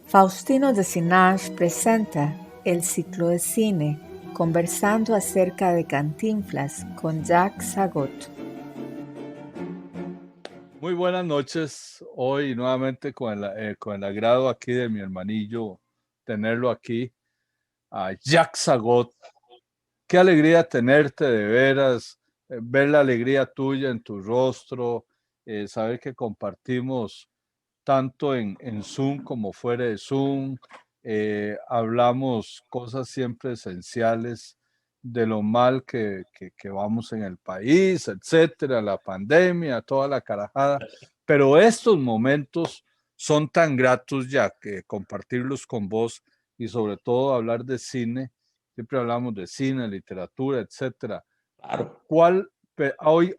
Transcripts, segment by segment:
Faustino de Sinache presenta el ciclo de cine Conversando acerca de Cantinflas con Jacques Sagot. Muy buenas noches. Hoy nuevamente con el agrado aquí de mi hermanillo tenerlo aquí, a Jacques Sagot. Qué alegría tenerte de veras, ver la alegría tuya en tu rostro, saber que compartimos tanto en Zoom como fuera de Zoom. Hablamos cosas siempre esenciales de lo mal que vamos en el país, etcétera, la pandemia, toda la carajada. Pero estos momentos son tan gratos ya que compartirlos con vos y sobre todo hablar de cine. Siempre hablamos de cine, literatura, etcétera. Claro. ¿Cuál?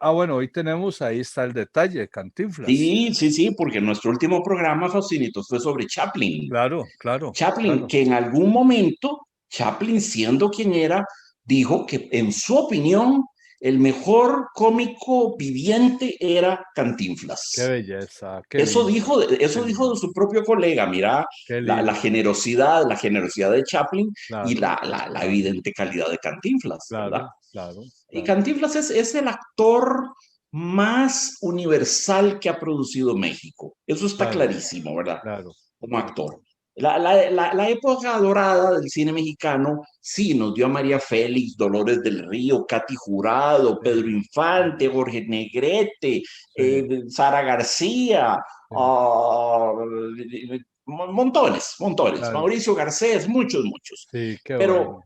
Bueno, hoy tenemos, ahí está el detalle, Cantinflas. Sí, porque nuestro último programa, Faustinitos, fue sobre Chaplin. Claro, Chaplin, claro. que en algún momento, Chaplin, siendo quien era, dijo que en su opinión, el mejor cómico viviente era Qué Cantinflas. belleza, qué Eso lindo, dijo, qué eso dijo de lindo, su propio colega. Mira qué la lindo. generosidad de Chaplin y Claro, la claro, evidente calidad de Cantinflas, ¿verdad? claro, claro, Y claro, Cantinflas es el actor más universal que ha producido México. Eso está claro, clarísimo, ¿verdad? claro, Como actor. La época dorada del cine mexicano, sí, nos dio a María Félix, Dolores del Río, Katy Jurado, sí, Pedro Infante, sí, Jorge Negrete, sí, Sara García, sí, montones, claro, Mauricio Garcés, muchos. sí, qué Pero,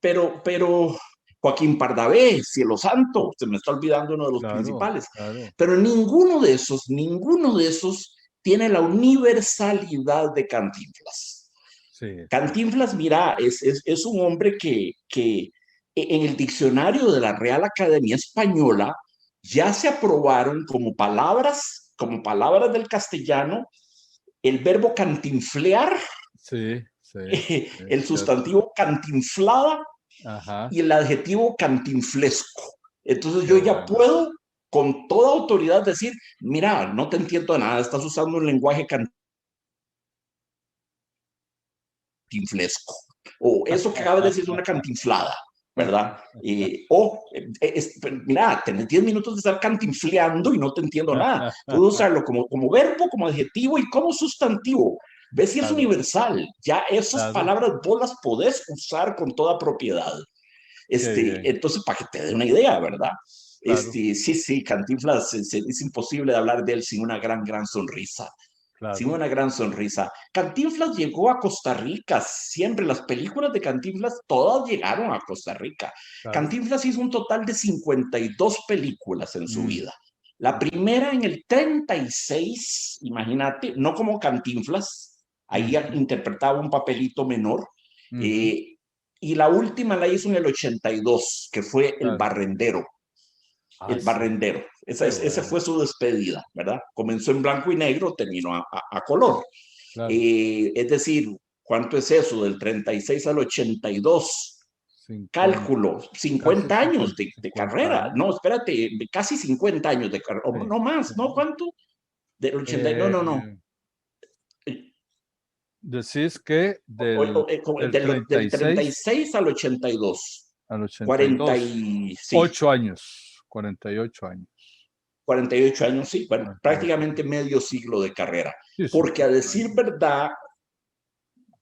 bueno, pero Joaquín Pardavé, Cielo Santo, se me está olvidando uno de los claro, principales. claro, Pero ninguno de esos tiene la universalidad de Cantinflas. sí, Cantinflas, mira, es un hombre que en el diccionario de la Real Academia Española ya se aprobaron como palabras del castellano, el verbo cantinflear, sí, sí, sí, el cierto, sustantivo cantinflada ajá, y el adjetivo cantinflesco. Entonces qué yo ya bueno, puedo con toda autoridad decir, mira, no te entiendo nada, estás usando un lenguaje cantinflesco. O eso que acabas de decir es una cantinflada, ¿verdad? Mira, tenés 10 minutos de estar cantinfleando y no te entiendo nada. Puedo usarlo como verbo, como adjetivo y como sustantivo. ¿Ves si es claro, universal? Ya esas claro, palabras vos las podés usar con toda propiedad. qué bien, Entonces, para que te dé una idea, ¿verdad? claro, Sí, Cantinflas, es imposible hablar de él sin una gran sonrisa. Sin claro, una gran sonrisa. Cantinflas llegó a Costa Rica, siempre las películas de Cantinflas, todas llegaron a Costa Rica. claro, Cantinflas hizo un total de 52 películas en su mm, vida. La ok, primera en el 36, imagínate, no como Cantinflas, ahí ujú, interpretaba un papelito menor, ujú, eh, y la última la hizo en el 82, que fue El claro, Barrendero. ah, El sí, Barrendero. qué Esa bueno, fue su despedida, ¿verdad? Comenzó en blanco y negro, terminó a color. claro, Es decir, ¿cuánto es eso? Del 36 al 82. 50, Cálculo, casi 50 años 50, de 50 carrera. años, No, espérate, casi 50 años de carrera. sí, No más, ¿no? sí. ¿Cuánto? Del 80, no. Decís que del Del 36 36 al 82. al 82, 40 sí, 8 años, 48 años, 48 años, sí, bueno, 48 prácticamente años. medio siglo de carrera. Sí, Porque a súper, decir imagínate. verdad,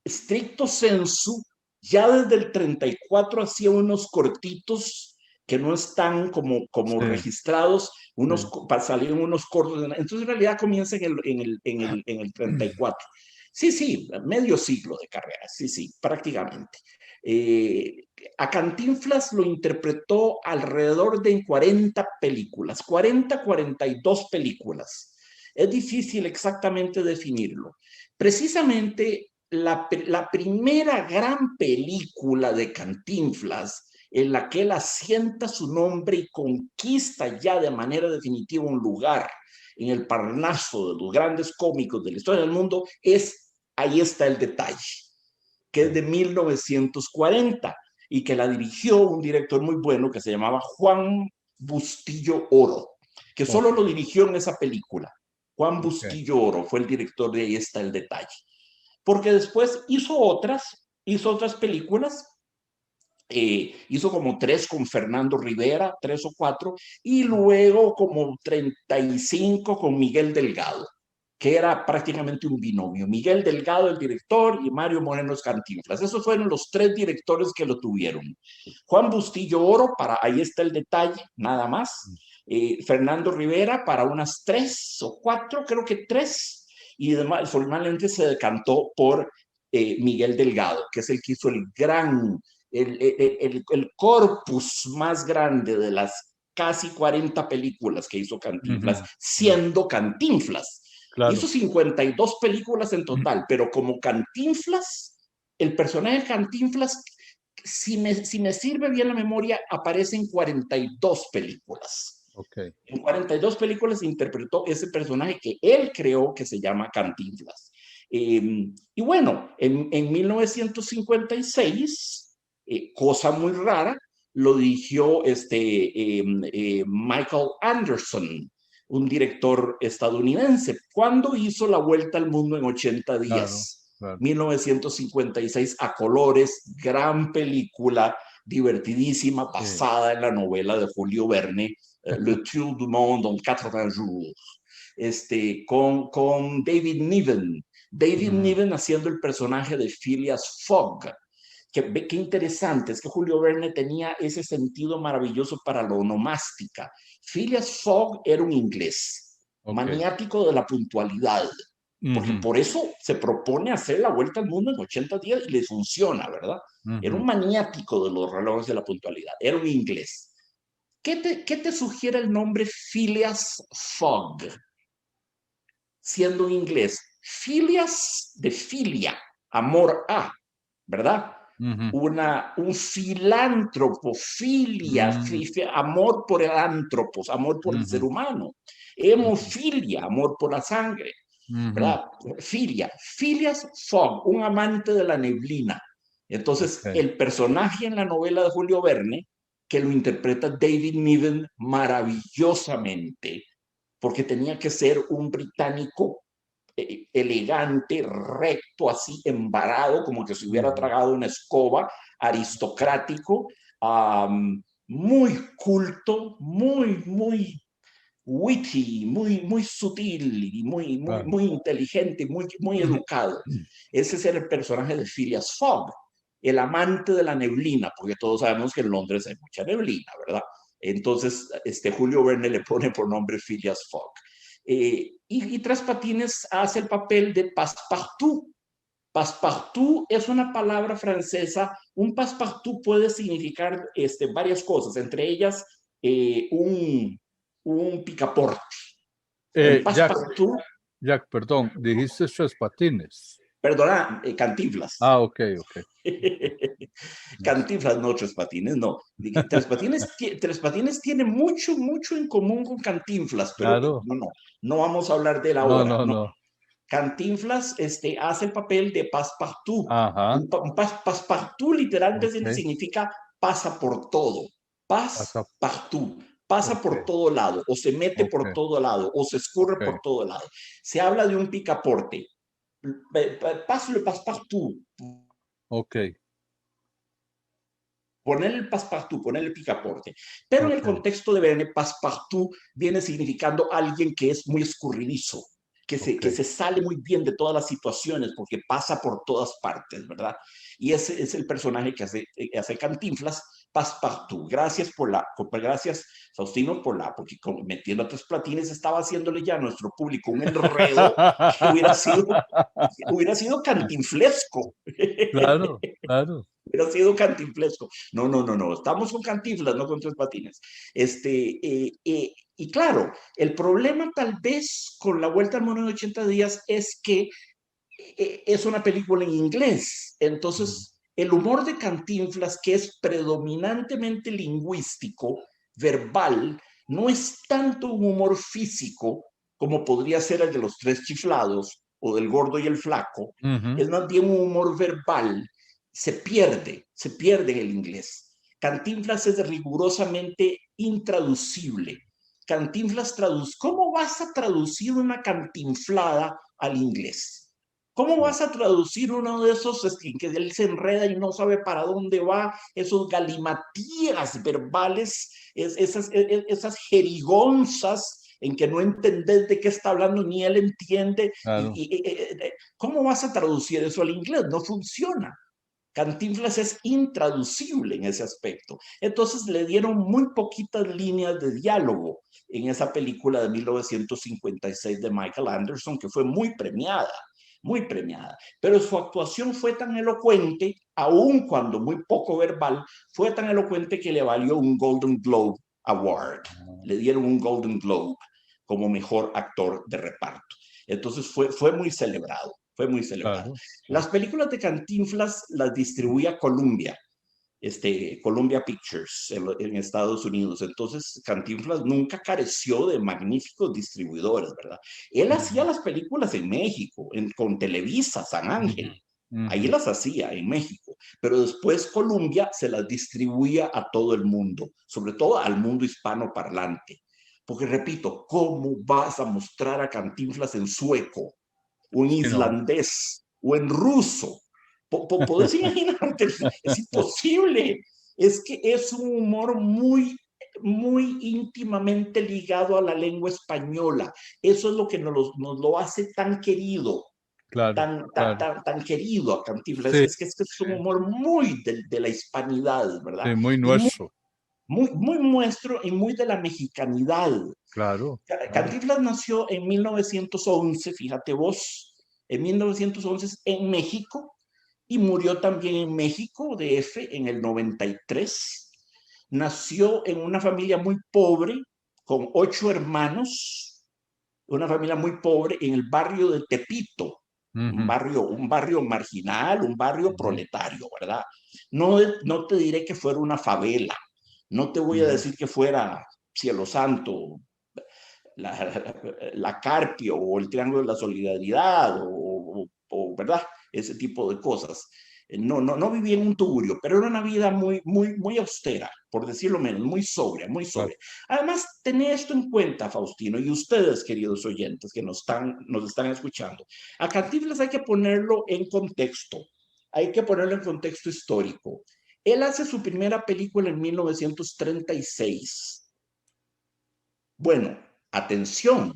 estricto sensu, ya desde el 34 hacía unos cortitos que no están como Sí, registrados, sí. salieron unos cortos, entonces en realidad comienza en el 34. Sí, medio siglo de carrera, sí, prácticamente. Eh, a Cantinflas lo interpretó alrededor de 40 películas, 42 películas. Es difícil exactamente definirlo. Precisamente la primera gran película de Cantinflas en la que él asienta su nombre y conquista ya de manera definitiva un lugar en el Parnaso de los grandes cómicos de la historia del mundo Ahí está el detalle, que es de Sí. 1940 y que la dirigió un director muy bueno que se llamaba Juan Bustillo Oro, que solo Ok, lo dirigió en esa película. Juan ok, Bustillo Oro fue el director de Ahí está el detalle. porque después hizo otras películas. Hizo como 3 con Fernando Rivera, 3 o 4, y luego como 35 con Miguel Delgado, que era prácticamente un binomio. Miguel Delgado, el director, y Mario Moreno Cantinflas. Esos fueron los 3 directores que lo tuvieron. Juan Bustillo Oro, ahí está el detalle, nada más. Fernando Rivera para unas 3 o 4, creo que 3, y demás, formalmente se decantó por Miguel Delgado, que es el que hizo el corpus más grande de las casi 40 películas que hizo Cantinflas, siendo Cantinflas. Claro. Hizo 52 películas en total, pero como Cantinflas, el personaje de Cantinflas, si me sirve bien la memoria, aparece en 42 películas. Okay. En 42 películas interpretó ese personaje que él creó, que se llama Cantinflas. Y bueno, en 1956, cosa muy rara, lo dirigió Michael Anderson, un director estadounidense, cuando hizo La Vuelta al Mundo en 80 días. Claro. 1956, a colores, gran película, divertidísima, basada en la novela de Julio Verne, Le Tour du Monde en 80 jours, con David Niven. David Niven haciendo el personaje de Phileas Fogg. Qué interesante, es que Julio Verne tenía ese sentido maravilloso para la onomástica. Phileas Fogg era un inglés, maniático de la puntualidad, porque por eso se propone hacer la vuelta al mundo en 80 días y le funciona, ¿verdad? Era un maniático de los relojes de la puntualidad, era un inglés. ¿Qué te sugiere el nombre Phileas Fogg? Siendo un inglés, Phileas de filia, amor a, ¿verdad? Un filántropo, filia, amor por el antropos, amor por el ser humano. Hemofilia, amor por la sangre, ¿verdad? Filia, Phileas Fogg, un amante de la neblina. Entonces, el personaje en la novela de Julio Verne, que lo interpreta David Niven maravillosamente, porque tenía que ser un británico elegante, recto, así embarado, como que se hubiera tragado una escoba, aristocrático, muy culto, muy witty, muy sutil y muy inteligente, muy educado. Ese es el personaje de Phileas Fogg, el amante de la neblina, porque todos sabemos que en Londres hay mucha neblina, ¿verdad? Entonces, Julio Verne le pone por nombre Phileas Fogg. Y Tres Patines hace el papel de Passepartout. Passepartout es una palabra francesa. Un passepartout puede significar varias cosas, entre ellas un picaporte. Jack, perdón, dijiste Tres Patines. Perdona, Cantinflas. Ok. Cantinflas, no, Tres Patines, no. Tres Patines tiene mucho en común con Cantinflas, pero no vamos a hablar de él ahora. No. Cantinflas hace el papel de Passepartout. Un Passepartout literalmente significa pasa por todo. Passepartout. Pasa por todo lado, o se mete por todo lado, o se escurre por todo lado. Se habla de un picaporte. Passe le Passepartout. Poner el Passepartout, poner el picaporte. Pero en el contexto de Verne, Passepartout viene significando alguien que es muy escurridizo, que se sale muy bien de todas las situaciones porque pasa por todas partes, ¿verdad? Y ese es el personaje que hace Cantinflas, Passepartout. Gracias, Faustino, porque metiendo a Tres Patines estaba haciéndole ya a nuestro público un enredo que hubiera sido cantinflesco. Claro. Hubiera sido cantinflesco. No. Estamos con Cantinflas, no con Tres Patines. Y claro, el problema tal vez con La Vuelta al Mundo en 80 días es que es una película en inglés. Entonces, el humor de Cantinflas, que es predominantemente lingüístico, verbal, no es tanto un humor físico como podría ser el de Los Tres Chiflados o del Gordo y el Flaco. Es más bien un humor verbal. Se pierde en el inglés. Cantinflas es rigurosamente intraducible. Cantinflas ¿cómo vas a traducir una cantinflada al inglés? ¿Cómo sí, vas a traducir uno de esos en que él se enreda y no sabe para dónde va? Esos galimatías verbales, esas jerigonzas en que no entendés de qué está hablando ni él entiende. claro, ¿Cómo vas a traducir eso al inglés? No funciona. Cantinflas es intraducible en ese aspecto. Entonces le dieron muy poquitas líneas de diálogo en esa película de 1956 de Michael Anderson, que fue muy premiada. Pero su actuación fue tan elocuente, aun cuando muy poco verbal, fue tan elocuente que le valió un Golden Globe Award. Le dieron un Golden Globe como mejor actor de reparto. Entonces fue muy celebrado, fue muy celebrado. claro, Las claro. películas de Cantinflas las distribuía Columbia, Columbia Pictures en Estados Unidos. Entonces, Cantinflas nunca careció de magníficos distribuidores, ¿verdad? Él hacía Ujú, las películas en México, con Televisa, San ujú, Ángel. Ahí ujú. las hacía en México, pero después Columbia se las distribuía a todo el mundo, sobre todo al mundo hispano parlante. Porque repito, ¿cómo vas a mostrar a Cantinflas en sueco, un Sí, no, islandés o en ruso? ¿Podés imaginarte? Es imposible. Es que es un humor muy íntimamente ligado a la lengua española. Eso es lo que nos lo hace tan querido, claro, claro. tan querido a Cantinflas. Sí, Es que es sí, un humor muy de la hispanidad, ¿verdad? sí, muy Y nuestro. muy nuestro y muy de la mexicanidad. Claro, claro. Cantinflas nació en 1911, fíjate vos, en 1911 en México, y murió también en México, DF, en el 93. Nació en una familia muy pobre, con 8 hermanos, una familia muy pobre en el barrio de Tepito, Ujú, un barrio marginal, un barrio ujú, proletario, ¿verdad? No te diré que fuera una favela, no te voy a ujú. decir que fuera Cielo Santo, la Carpio o el Triángulo de la Solidaridad ¿verdad? Ese tipo de cosas. No vivía en un tugurio, pero era una vida muy austera, por decirlo menos, muy sobria, muy Claro. sobria. Además, tened esto en cuenta, Faustino, y ustedes, queridos oyentes que nos están escuchando. A Cantinflas hay que ponerlo en contexto, hay que ponerlo en contexto histórico. Él hace su primera película en 1936. Bueno, atención,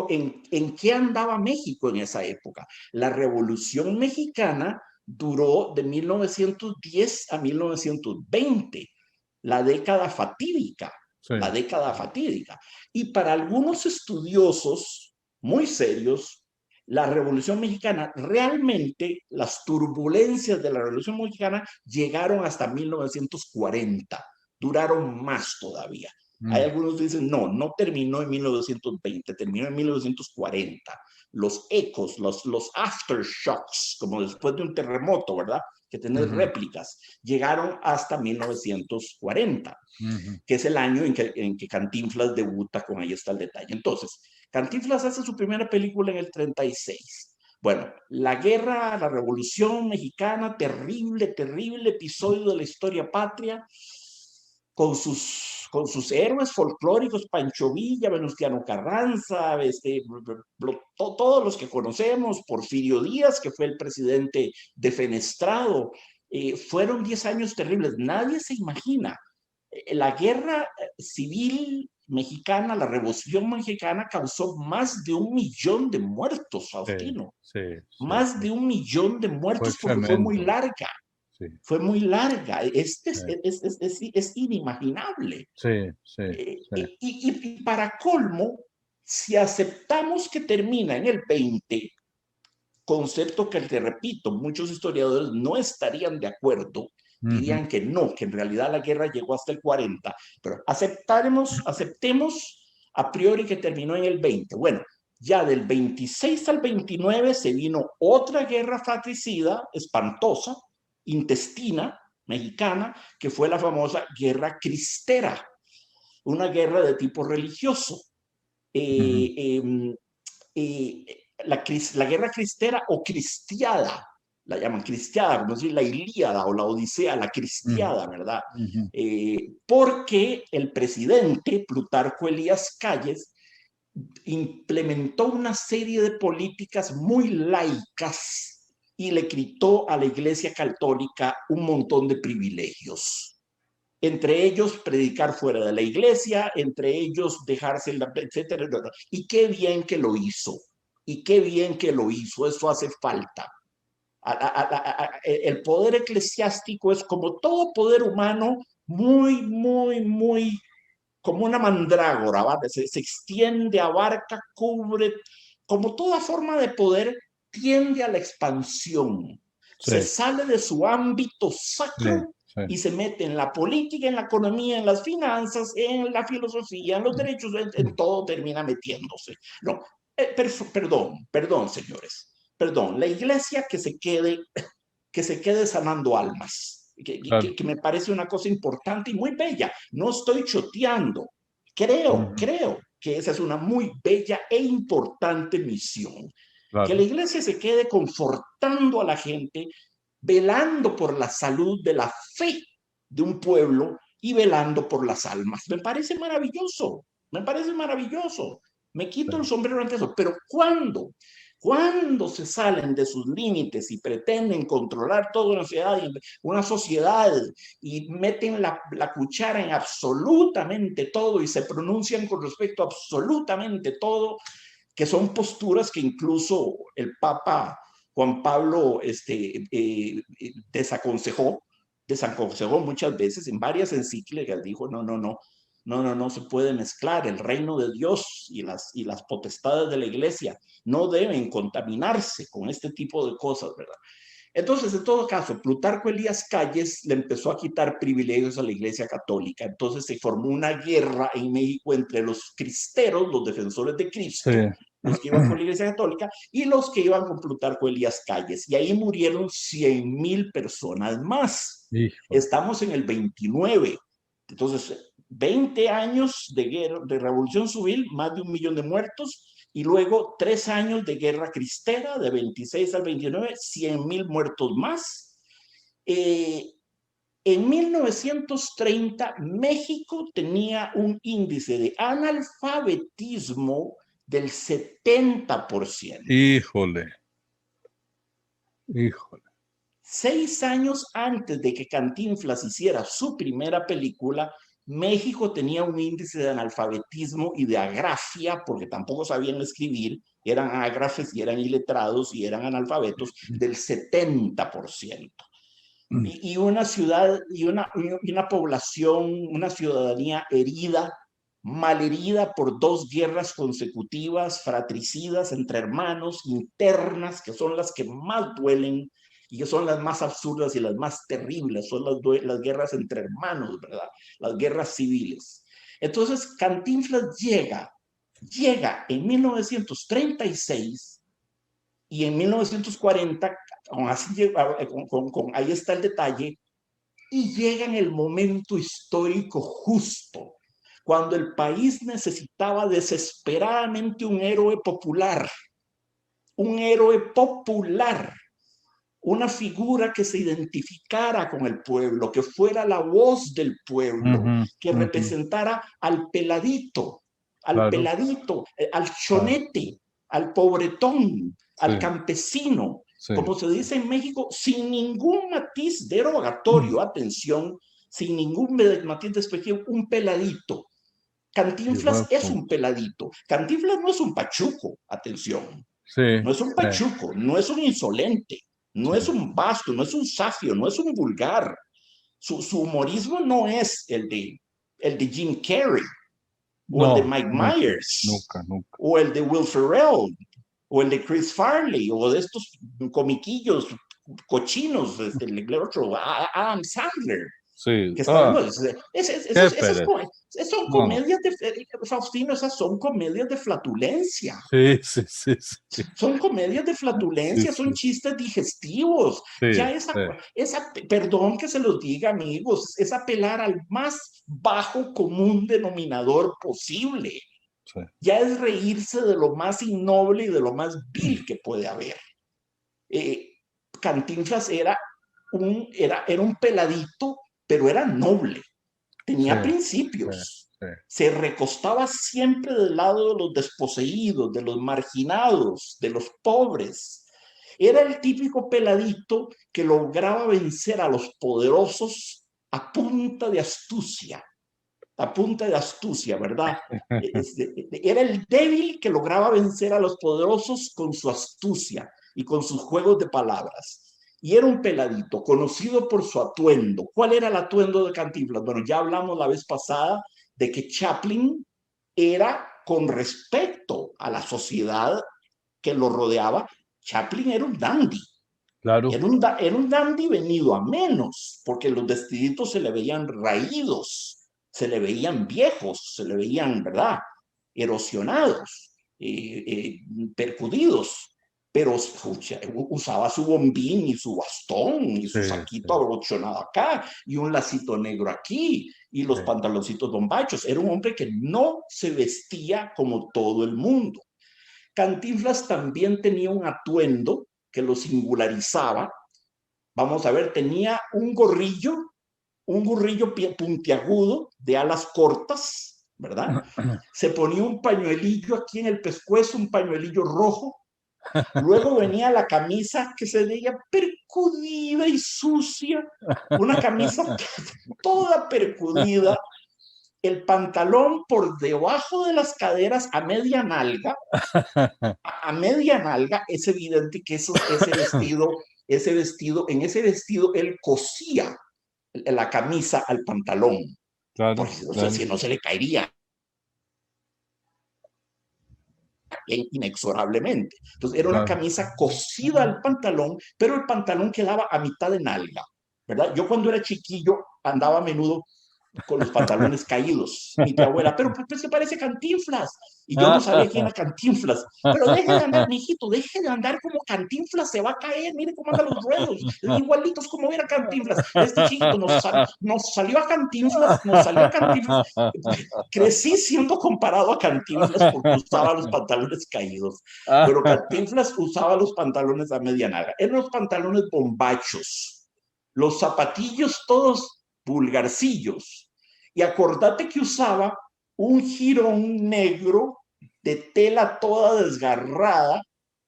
¿en qué andaba México en esa época? La Revolución Mexicana duró de 1910 a 1920, la década fatídica, Sí, la década fatídica. Y para algunos estudiosos muy serios, la Revolución Mexicana, realmente las turbulencias de la Revolución Mexicana llegaron hasta 1940, duraron más todavía. Hay mm, algunos que dicen, no terminó en 1920, terminó en 1940. Los ecos, los aftershocks, como después de un terremoto, ¿verdad? Que tenés ujú, réplicas, llegaron hasta 1940, ujú. que es el año en que Cantinflas debuta, con ahí está el detalle. Entonces, Cantinflas hace su primera película en el 36. Bueno, la revolución mexicana, terrible episodio de la historia patria, con sus héroes folclóricos, Pancho Villa, Venustiano Carranza, todos los que conocemos, Porfirio Díaz, que fue el presidente defenestrado. Fueron 10 años terribles. Nadie se imagina. La guerra civil mexicana, la revolución mexicana, causó más de 1 millón de muertos, Sí, Faustino. sí, sí, Más sí. de 1 millón de Fue muertos porque fue muy tremendo. larga. Sí, Fue muy larga. sí, Es inimaginable. sí, sí, sí. Y para colmo, si aceptamos que termina en el 20, concepto que te repito, muchos historiadores no estarían de acuerdo, Ujú, dirían que no, que en realidad la guerra llegó hasta el 40, pero aceptemos a priori que terminó en el 20. Bueno, ya del 26 al 29 se vino otra guerra fratricida, espantosa, intestina, mexicana, que fue la famosa Guerra Cristera, una guerra de tipo religioso. ujú, Eh, eh, la guerra cristera o cristiada, la llaman cristiada, como decir la Ilíada o la Odisea, la ujú, cristiada, ¿verdad? ujú. Porque el presidente Plutarco Elías Calles implementó una serie de políticas muy laicas y le quitó a la Iglesia Católica un montón de privilegios. Entre ellos, predicar fuera de la iglesia, entre ellos, dejarse, etcétera, etcétera. Y qué bien que lo hizo. Y qué bien que lo hizo. Eso hace falta. El poder eclesiástico es como todo poder humano, muy, muy, muy, como una mandrágora, ¿va? Se extiende, abarca, cubre, como toda forma de poder, tiende a la expansión. Sí, Se sale de su ámbito sí, sacro sí. y se mete en la política, en la economía, en las finanzas, en la filosofía, en los derechos, en todo termina metiéndose. No, perdón, señores, perdón, la iglesia que se quede sanando almas, Claro. que me parece una cosa importante y muy bella. No estoy choteando. Ujú, Creo que esa es una muy bella e importante misión. Que la claro. iglesia se quede confortando a la gente, velando por la salud de la fe de un pueblo y velando por las almas. Me parece maravilloso, me parece maravilloso. Me quito el Sí. sombrero ante eso. Pero ¿cuándo se salen de sus límites y pretenden controlar toda una sociedad y meten la cuchara en absolutamente todo y se pronuncian con respecto a absolutamente todo, que son posturas que incluso el Papa Juan Pablo desaconsejó muchas veces en varias encíclicas? Dijo, no se puede mezclar el reino de Dios y las potestades de la iglesia. No deben contaminarse con este tipo de cosas, ¿verdad? Entonces, en todo caso, Plutarco Elías Calles le empezó a quitar privilegios a la Iglesia Católica. Entonces se formó una guerra en México entre los cristeros, los defensores de Sí. Cristo, los que iban con la Iglesia Católica, y los que iban con Plutarco Elías Calles. Y ahí murieron 100,000 personas más. Híjole. Estamos en el 29. Entonces, 20 años de guerra, de revolución civil, más de 1,000,000 de muertos, y luego 3 años de guerra cristera, de 26 al 29, 100,000 muertos más. En 1930, México tenía un índice de analfabetismo del 70%. Híjole. Híjole. 6 años antes de que Cantinflas hiciera su primera película, México tenía un índice de analfabetismo y de agrafia, porque tampoco sabían escribir, eran ágrafes y eran iletrados y eran analfabetos, del 70%. Y una ciudad y una población, una ciudadanía herida, malherida por 2 guerras consecutivas, fratricidas entre hermanos, internas, que son las que más duelen y que son las más absurdas y las más terribles, son las guerras entre hermanos, ¿verdad? Las guerras civiles. Entonces, Cantinflas llega en 1936 y en 1940, ahí está el detalle, y llega en el momento histórico justo, cuando el país necesitaba desesperadamente un héroe popular, una figura que se identificara con el pueblo, que fuera la voz del pueblo, que representara al peladito, Claro. al Claro. chonete, al pobretón, Sí. al campesino, Sí. como se dice en México, sin ningún matiz derogatorio, atención, sin ningún matiz despectivo, un peladito. Cantinflas es un peladito. Cantinflas no es un pachuco, atención. Sí. No es un pachuco, no es un insolente, no es un vasto, no es un safio, no es un vulgar. Su humorismo no es el de Jim Carrey, o el de No, Mike nunca, Myers, nunca, nunca. o el de Will Ferrell, o el de Chris Farley, o de estos comiquillos cochinos, el otro, Adam Sandler, Sí. que están, Qué pereza. esas son No. comedias de, Faustino, esas son comedias de flatulencia. Sí, sí, sí, sí. Son comedias de Sí, flatulencia, son sí, chistes digestivos. sí, Ya sí, perdón que se los diga, amigos, es apelar al más bajo común denominador posible. sí. Ya es reírse de lo más innoble y de lo más vil que puede haber. Cantinflas era un peladito, pero era noble, Sí, tenía sí, principios. Se recostaba siempre del lado de los desposeídos, de los marginados, de los pobres. Era el típico peladito que lograba vencer a los poderosos a punta de astucia. A punta de astucia, ¿verdad? Era el débil que lograba vencer a los poderosos con su astucia y con sus juegos de palabras. Y era un peladito conocido por su atuendo. ¿Cuál era el atuendo de Cantinflas? Bueno, ya hablamos la vez pasada de que Chaplin era, con respecto a la sociedad que lo rodeaba, Chaplin era un dandy. Claro. Era un dandy venido a menos, porque los vestiditos se le veían raídos, se le veían viejos, se le veían, ¿verdad?, erosionados, percudidos, pero usaba su bombín y su bastón y su saquito abrochonado acá y un lacito negro aquí y los pantaloncitos bombachos. Era un hombre que no se vestía como todo el mundo. Cantinflas también tenía un atuendo que lo singularizaba. Vamos a ver, tenía un gorrillo puntiagudo de alas cortas, ¿verdad? Se ponía un pañuelillo aquí en el pescuezo, un pañuelillo rojo. Luego venía la camisa que se veía percudida y sucia, una camisa toda percudida, el pantalón por debajo de las caderas a media nalga, es evidente que en ese vestido él cosía la camisa al pantalón, Claro, porque si no se le caería inexorablemente. Entonces era una camisa cosida al pantalón, pero el pantalón quedaba a mitad de nalga, ¿verdad? Yo cuando era chiquillo andaba a menudo con los pantalones caídos. Mi tía abuela, pero pues se parece Cantinflas. Y yo no sabía quién era Cantinflas. Pero deje de andar, mijito, deje de andar como Cantinflas, se va a caer, mire cómo andan los ruedos, igualitos como era Cantinflas. Este chiquito nos salió a Cantinflas, crecí siendo comparado a Cantinflas porque usaba los pantalones caídos. Pero Cantinflas usaba los pantalones a media nalga. Eran los pantalones bombachos, los zapatillos todos pulgarcillos. Y acordate que usaba un jirón negro de tela toda desgarrada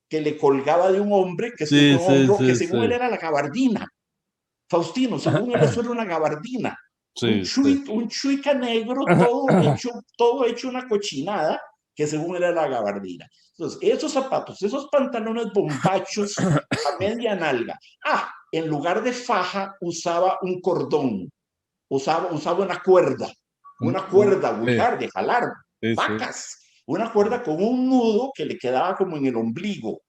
que le colgaba de un hombre que según él era la gabardina. Faustino, según él eso era una gabardina. Un chuica negro todo hecho una cochinada que según él era la gabardina. Entonces, esos zapatos, esos pantalones bombachos a media nalga. En lugar de faja usaba un cordón. Usaba una cuerda vulgar de jalar vacas, una cuerda con un nudo que le quedaba como en el ombligo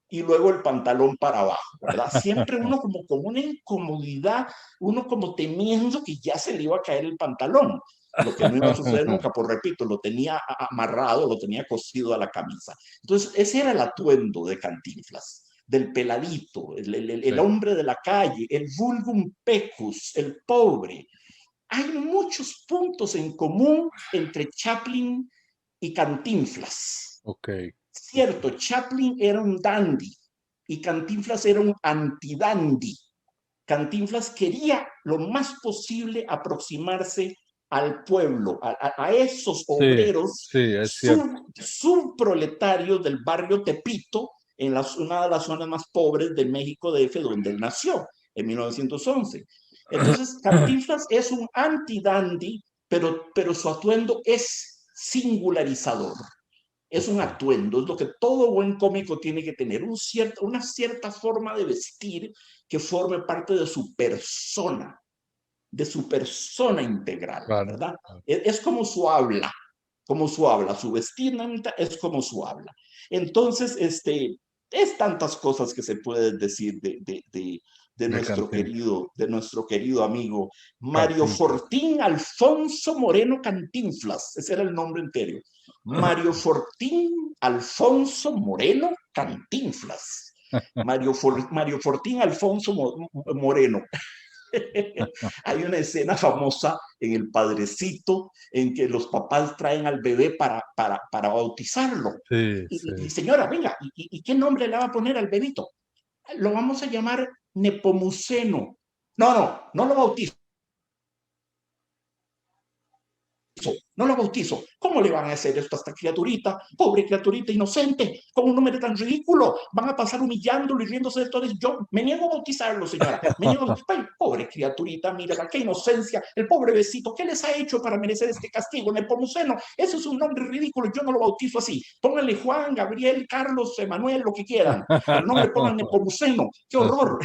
y luego el pantalón para abajo, ¿verdad? Siempre uno como con una incomodidad, uno como temiendo que ya se le iba a caer el pantalón, lo que no iba a suceder nunca, por repito, lo tenía amarrado, lo tenía cosido a la camisa. Entonces, ese era el atuendo de Cantinflas, del peladito, el hombre de la calle, el vulgum pecus, el pobre. Hay muchos puntos en común entre Chaplin y Cantinflas. Cierto, Chaplin era un dandy y Cantinflas era un anti-dandy. Cantinflas quería lo más posible aproximarse al pueblo, a esos obreros subproletarios del barrio Tepito, en una de las zonas más pobres de México DF, donde él nació en 1911. Entonces, Cantinflas es un anti-dandy, pero su atuendo es singularizador. Es un atuendo, es lo que todo buen cómico tiene que tener, una cierta forma de vestir que forme parte de su persona integral, ¿verdad? Es como su habla, su vestimenta es como su habla. Entonces, es tantas cosas que se pueden decir de nuestro querido amigo Mario Fortín Alfonso Moreno Cantinflas. Ese era el nombre entero. Mario Fortín Alfonso Moreno Cantinflas. Mario Fortín Alfonso Moreno. Hay una escena famosa en El Padrecito en que los papás traen al bebé para bautizarlo. Y señora, venga, ¿y qué nombre le va a poner al bebito? Lo vamos a llamar Nepomuceno. No lo bautizo. no la bautizo. ¿Cómo le van a hacer esto a esta criaturita? Pobre criaturita inocente, con un nombre tan ridículo. Van a pasar humillándolo y riéndose de todo eso. Yo me niego a bautizarlo, señora. Me niego a bautizarlo. Pobre criaturita, mírala, qué inocencia. El pobre besito, ¿qué les ha hecho para merecer este castigo? Nepomuceno, eso es un nombre ridículo. Yo no lo bautizo así. Pónganle Juan, Gabriel, Carlos, Emanuel, lo que quieran. Pero no le pongan Nepomuceno. ¡Qué horror!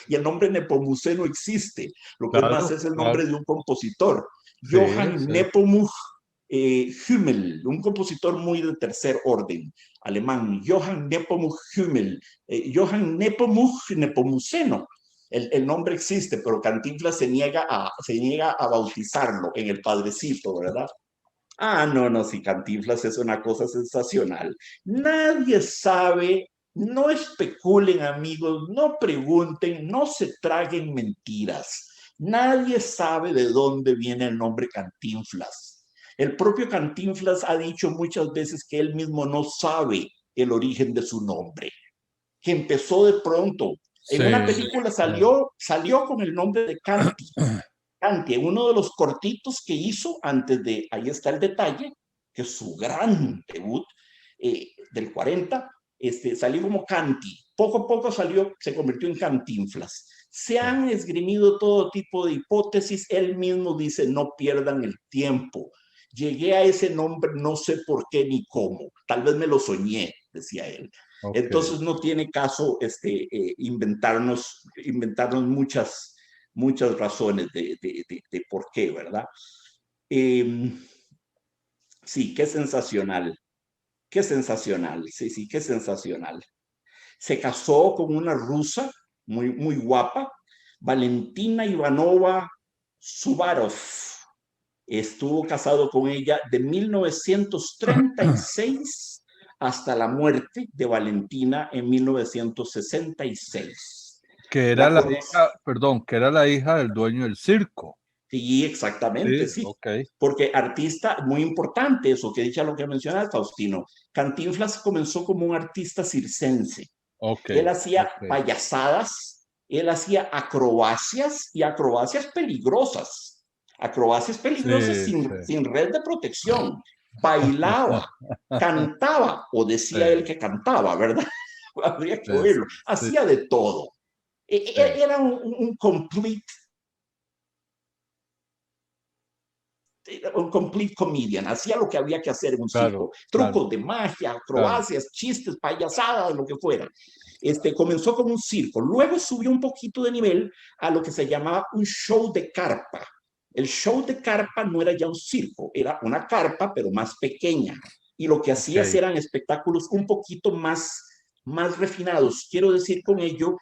Y el nombre Nepomuceno existe. Lo que es más, Claro, es el nombre claro. de un compositor, Sí, Johann sí. Nepomuk Hummel, un compositor muy de tercer orden, alemán, Johann Nepomuk Hummel, Johann Nepomuk Nepomuceno. El nombre existe, pero Cantinflas se niega a bautizarlo en el Padrecito, ¿verdad? Ah, no, no, sí, Cantinflas es una cosa sensacional. Nadie sabe, no especulen, amigos, no pregunten, no se traguen mentiras. Nadie sabe de dónde viene el nombre Cantinflas. El propio Cantinflas ha dicho muchas veces que él mismo no sabe el origen de su nombre, que empezó de pronto. En una Sí, película claro. salió con el nombre de Canti. Canti, en uno de los cortitos que hizo antes de, ahí está el detalle, que es su gran debut del 40, salió como Canti. Poco a poco se convirtió en Cantinflas. Se Sí. han esgrimido todo tipo de hipótesis. Él mismo dice, no pierdan el tiempo. Llegué a ese nombre, no sé por qué ni cómo. Tal vez me lo soñé, decía él. Ok. Entonces no tiene caso inventarnos muchas razones de por qué, ¿verdad? Eh, sí, qué sensacional, sí, sí, qué sensacional. Se casó con una rusa muy, muy guapa, Valentina Ivanova Suvarov. Estuvo casado con ella de 1936 hasta la muerte de Valentina en 1966. Que era La la conocí. hija, perdón, que era la hija del dueño del circo. Sí, exactamente, Sí, sí. ok, Porque artista, muy importante eso, que dicha lo que menciona Faustino. Cantinflas comenzó como un artista circense. ok, Él hacía ok. payasadas, él hacía acrobacias y acrobacias peligrosas. Acrobacias peligrosas Sí, sí. sin red de protección. Bailaba, cantaba, o Sí, decía él que cantaba, ¿verdad? Habría que sí, oírlo. sí, Hacía de todo. sí. Era un complete comedian, hacía lo que había que hacer en un Claro, circo, claro, trucos de magia, claro. acrobacias, chistes, payasadas, lo que fuera. Comenzó como un circo, luego subió un poquito de nivel a lo que se llamaba un show de carpa. El show de carpa no era ya un circo, era una carpa, pero más pequeña. Y lo que Ok. hacía eran espectáculos un poquito más refinados. Quiero decir con ello,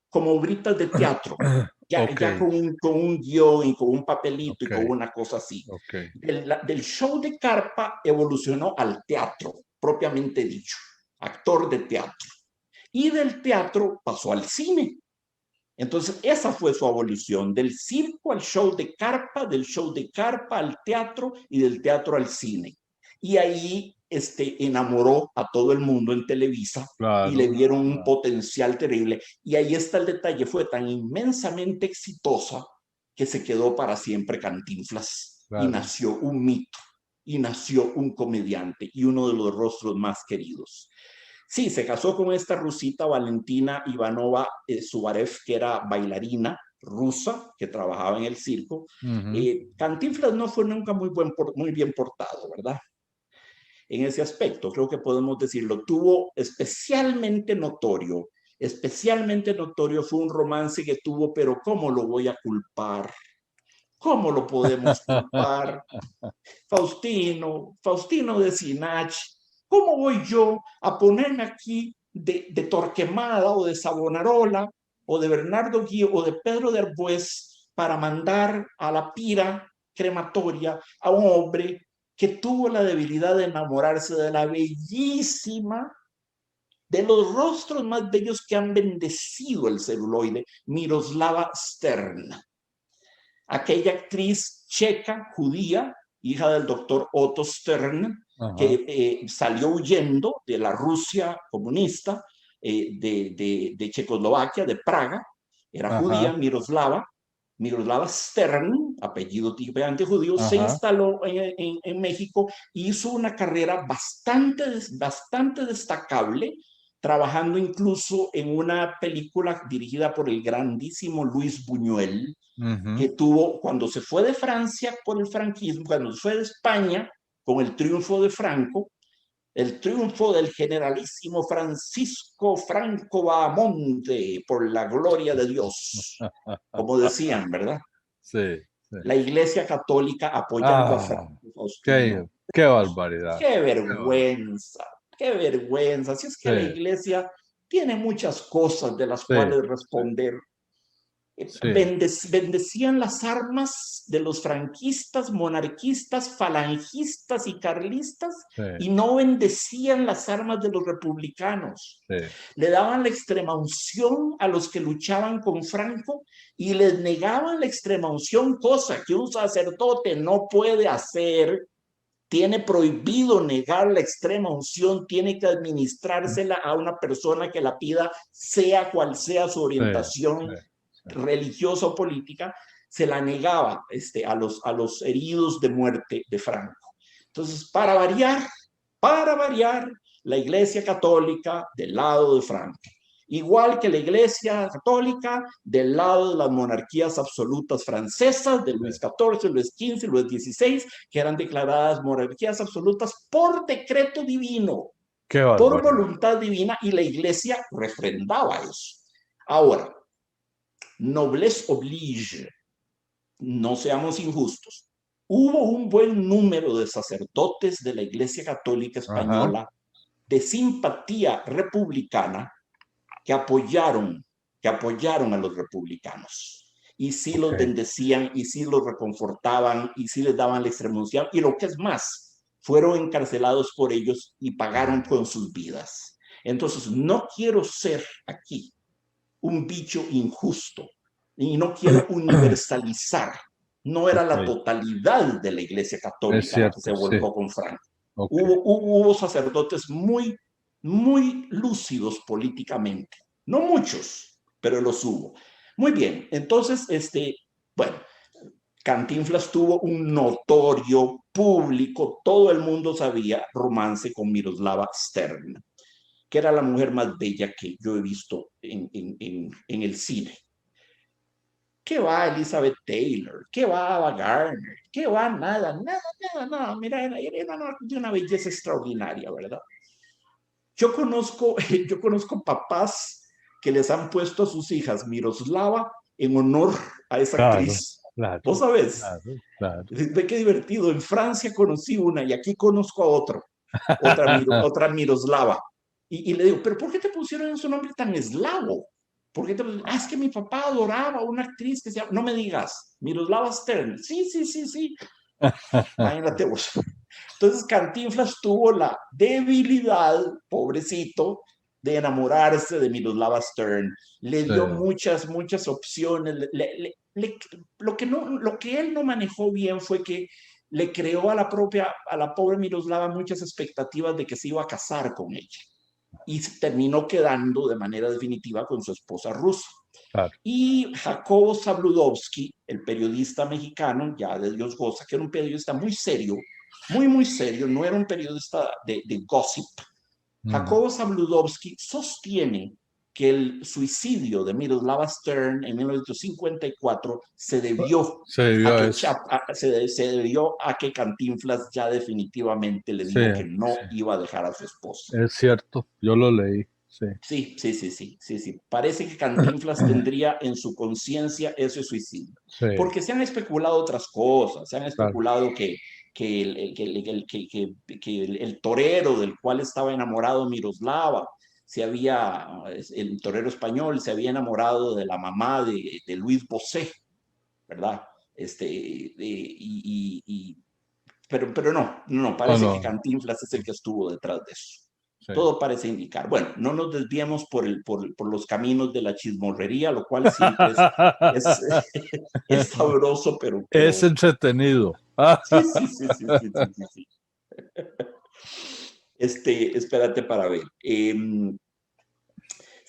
como obritas de teatro, Ok, ya con un guión y con un papelito y ok, con una cosa así. ok. Del show de carpa evolucionó al teatro, propiamente dicho, actor de teatro. Y del teatro pasó al cine. Entonces, esa fue su evolución, del circo al show de carpa, del show de carpa al teatro y del teatro al cine. Y ahí enamoró a todo el mundo en Televisa y le Claro, dieron un claro, potencial terrible. Y ahí está el detalle, fue tan inmensamente exitosa que se quedó para siempre Cantinflas y claro. nació un mito y nació un comediante y uno de los rostros más queridos. Sí, se casó con esta rusita Valentina Ivanova Subarev, que era bailarina rusa, que trabajaba en el circo. Ujú. Cantinflas no fue nunca muy bien portado, ¿verdad? En ese aspecto, creo que podemos decirlo. Tuvo especialmente notorio fue un romance que tuvo, pero ¿cómo lo voy a culpar? ¿Cómo lo podemos culpar? Faustino de Sinach, ¿cómo voy yo a ponerme aquí de Torquemada o de Savonarola o de Bernardo Guío o de Pedro de Arbués para mandar a la pira crematoria a un hombre que tuvo la debilidad de enamorarse de la bellísima, de los rostros más bellos que han bendecido el celuloide, Miroslava Stern, aquella actriz checa, judía, hija del doctor Otto Stern, Ajá, que salió huyendo de la Rusia comunista, de Checoslovaquia, de Praga, era judía, ajá. Miroslava, Miroslava Stern, apellido típicamente judío, se Ajá. instaló en México y hizo una carrera bastante destacable, trabajando incluso en una película dirigida por el grandísimo Luis Buñuel, que tuvo, cuando se fue de Francia por el franquismo, cuando se fue de España con el triunfo de Franco, el triunfo del generalísimo Francisco Franco Bahamonde, por la gloria de Dios, como decían, ¿verdad? Sí, sí. La Iglesia Católica apoyando a Franco Faustino. Qué barbaridad. ¡Qué vergüenza! ¡Qué vergüenza! Si es que la Sí, Iglesia tiene muchas cosas de las sí, cuales responder. sí, Bendecían las armas de los franquistas, monarquistas, falangistas y carlistas, sí, y no bendecían las armas de los republicanos. sí. Le daban la extrema unción a los que luchaban con Franco y les negaban la extrema unción, cosa que un sacerdote no puede hacer. Tiene prohibido negar la extrema unción, tiene que administrársela a una persona que la pida, sea cual sea su orientación religiosa o política. Se la negaba a los heridos de muerte de Franco. Entonces, para variar, la Iglesia Católica del lado de Franco. Igual que la Iglesia Católica del lado de las monarquías absolutas francesas de Luis XIV, Luis XV, Luis XVI, que eran declaradas monarquías absolutas por decreto divino, por voluntad divina, y la Iglesia refrendaba eso. Ahora, noblesse oblige, no seamos injustos. Hubo un buen número de sacerdotes de la Iglesia Católica Española, ajá, de simpatía republicana, que apoyaron a los republicanos. Y sí los bendecían, y sí los reconfortaban, y sí les daban la extremunción. Y lo que es más, fueron encarcelados por ellos y pagaron con sus vidas. Entonces, no quiero ser aquí un bicho injusto y no quiero universalizar. No era la totalidad de la Iglesia Católica la que se volcó con Franco. Hubo sacerdotes muy lúcidos políticamente. No muchos, pero los hubo. Muy bien, entonces, bueno, Cantinflas tuvo un notorio público, todo el mundo sabía, romance con Miroslava Stern, que era la mujer más bella que yo he visto en el cine. ¿Qué va Elizabeth Taylor? ¿Qué va Ava Gardner? ¿Qué va? Nada. Mira, era una belleza extraordinaria, ¿verdad? Yo conozco papás que les han puesto a sus hijas Miroslava en honor a esa actriz. Claro, ¿vos sabés? Claro. Ve qué divertido. En Francia conocí una y aquí conozco a otra Miroslava. Y le digo, ¿pero por qué te pusieron su nombre tan eslavo? ¿Por qué es que mi papá adoraba a una actriz que se llama, no me digas, Miroslava Stern. Sí. Imagínate vos. Entonces Cantinflas tuvo la debilidad, pobrecito, de enamorarse de Miroslava Stern. Le dio muchas opciones. Lo que él no manejó bien fue que le creó a la pobre Miroslava muchas expectativas de que se iba a casar con ella. Y se terminó quedando de manera definitiva con su esposa rusa. Claro. Y Jacobo Zabludovsky, el periodista mexicano, ya de Dios goza, que era un periodista muy serio, muy serio, no era un periodista de gossip. Jacobo Zabludovsky sostiene que el suicidio de Miroslava Stern en 1954 se debió a que Cantinflas ya definitivamente le dijo que no iba a dejar a su esposa. Es cierto, yo lo leí. Sí. Parece que Cantinflas tendría en su conciencia ese suicidio. Porque se han especulado otras cosas, se han especulado que el torero del cual estaba enamorado Miroslava, el torero español se había enamorado de la mamá de Luis Bosé, ¿verdad? Pero no, parece que Cantinflas es el que estuvo detrás de eso. Todo parece indicar. Bueno, no nos desviemos por los caminos de la chismorrería, lo cual siempre es sabroso, pero... Es entretenido. Sí. Espérate para ver.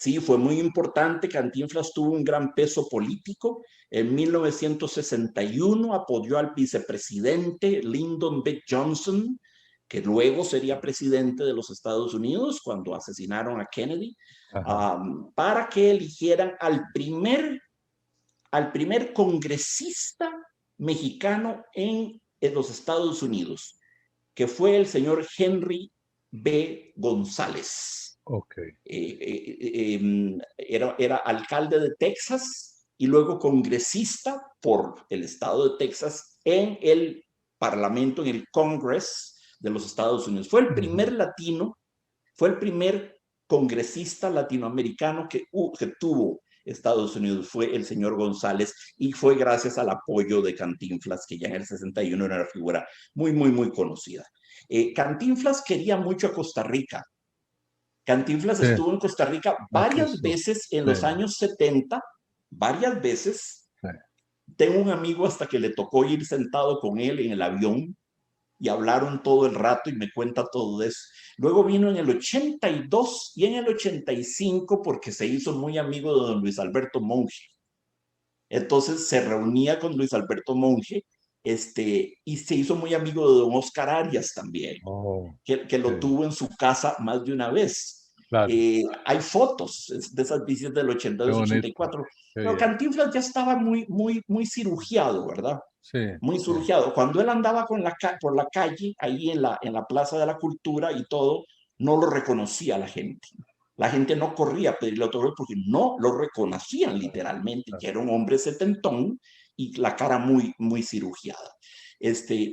Sí, fue muy importante. Cantinflas tuvo un gran peso político. En 1961 apoyó al vicepresidente Lyndon B. Johnson, que luego sería presidente de los Estados Unidos cuando asesinaron a Kennedy, para que eligieran al primer congresista mexicano en los Estados Unidos, que fue el señor Henry B. González. Okay. Era alcalde de Texas y luego congresista por el estado de Texas en el Parlamento, en el Congress de los Estados Unidos. Fue el primer latino, fue el primer congresista latinoamericano que tuvo Estados Unidos, fue el señor González, y fue gracias al apoyo de Cantinflas, que ya en el 61 era una figura muy, muy, muy conocida. Cantinflas quería mucho a Costa Rica. Cantinflas estuvo en Costa Rica varias veces en los años 70, varias veces. Tengo un amigo hasta que le tocó ir sentado con él en el avión y hablaron todo el rato y me cuenta todo eso. Luego vino en el 82 y en el 85 porque se hizo muy amigo de don Luis Alberto Monge. Entonces se reunía con Luis Alberto Monge y se hizo muy amigo de don Oscar Arias también, que lo tuvo en su casa más de una vez. Claro. Hay fotos de esas visitas del 82-84. Pero Cantinflas ya estaba muy, muy, muy cirugiado, ¿verdad? Sí. Muy cirugiado. Cuando él andaba por la calle, ahí en la Plaza de la Cultura y todo, no lo reconocía la gente. La gente no corría a pedirle autógrafo porque no lo reconocían literalmente, que era un hombre setentón y la cara muy, muy cirugiada.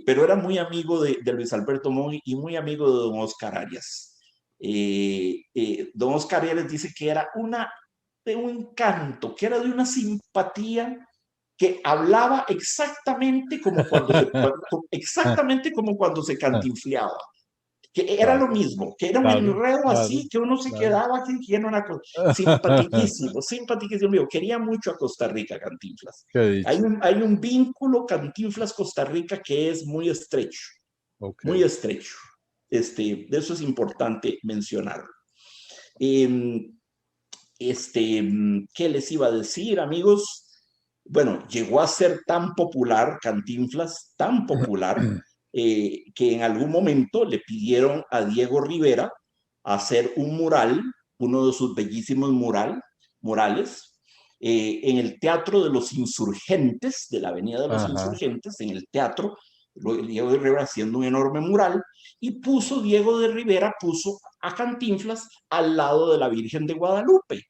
Pero era muy amigo de Luis Alberto Monge y muy amigo de don Oscar Arias. Don Oscar Arias dice que era de un encanto, que era de una simpatía, que hablaba exactamente como cuando se cantinfleaba. Que era lo mismo, que era un enredo así, que uno se quedaba aquí, que era una cosa simpaticísimo, simpaticísimo. Quería mucho a Costa Rica, Cantinflas. Hay un vínculo Cantinflas-Costa Rica que es muy estrecho, muy estrecho. De eso es importante mencionarlo. ¿Qué les iba a decir, amigos? Bueno, llegó a ser tan popular, Cantinflas, tan popular, que en algún momento le pidieron a Diego Rivera hacer un mural, uno de sus bellísimos murales, en el Teatro de los Insurgentes, de la Avenida de los Insurgentes, en el teatro, Diego de Rivera haciendo un enorme mural, y Diego de Rivera puso a Cantinflas al lado de la Virgen de Guadalupe.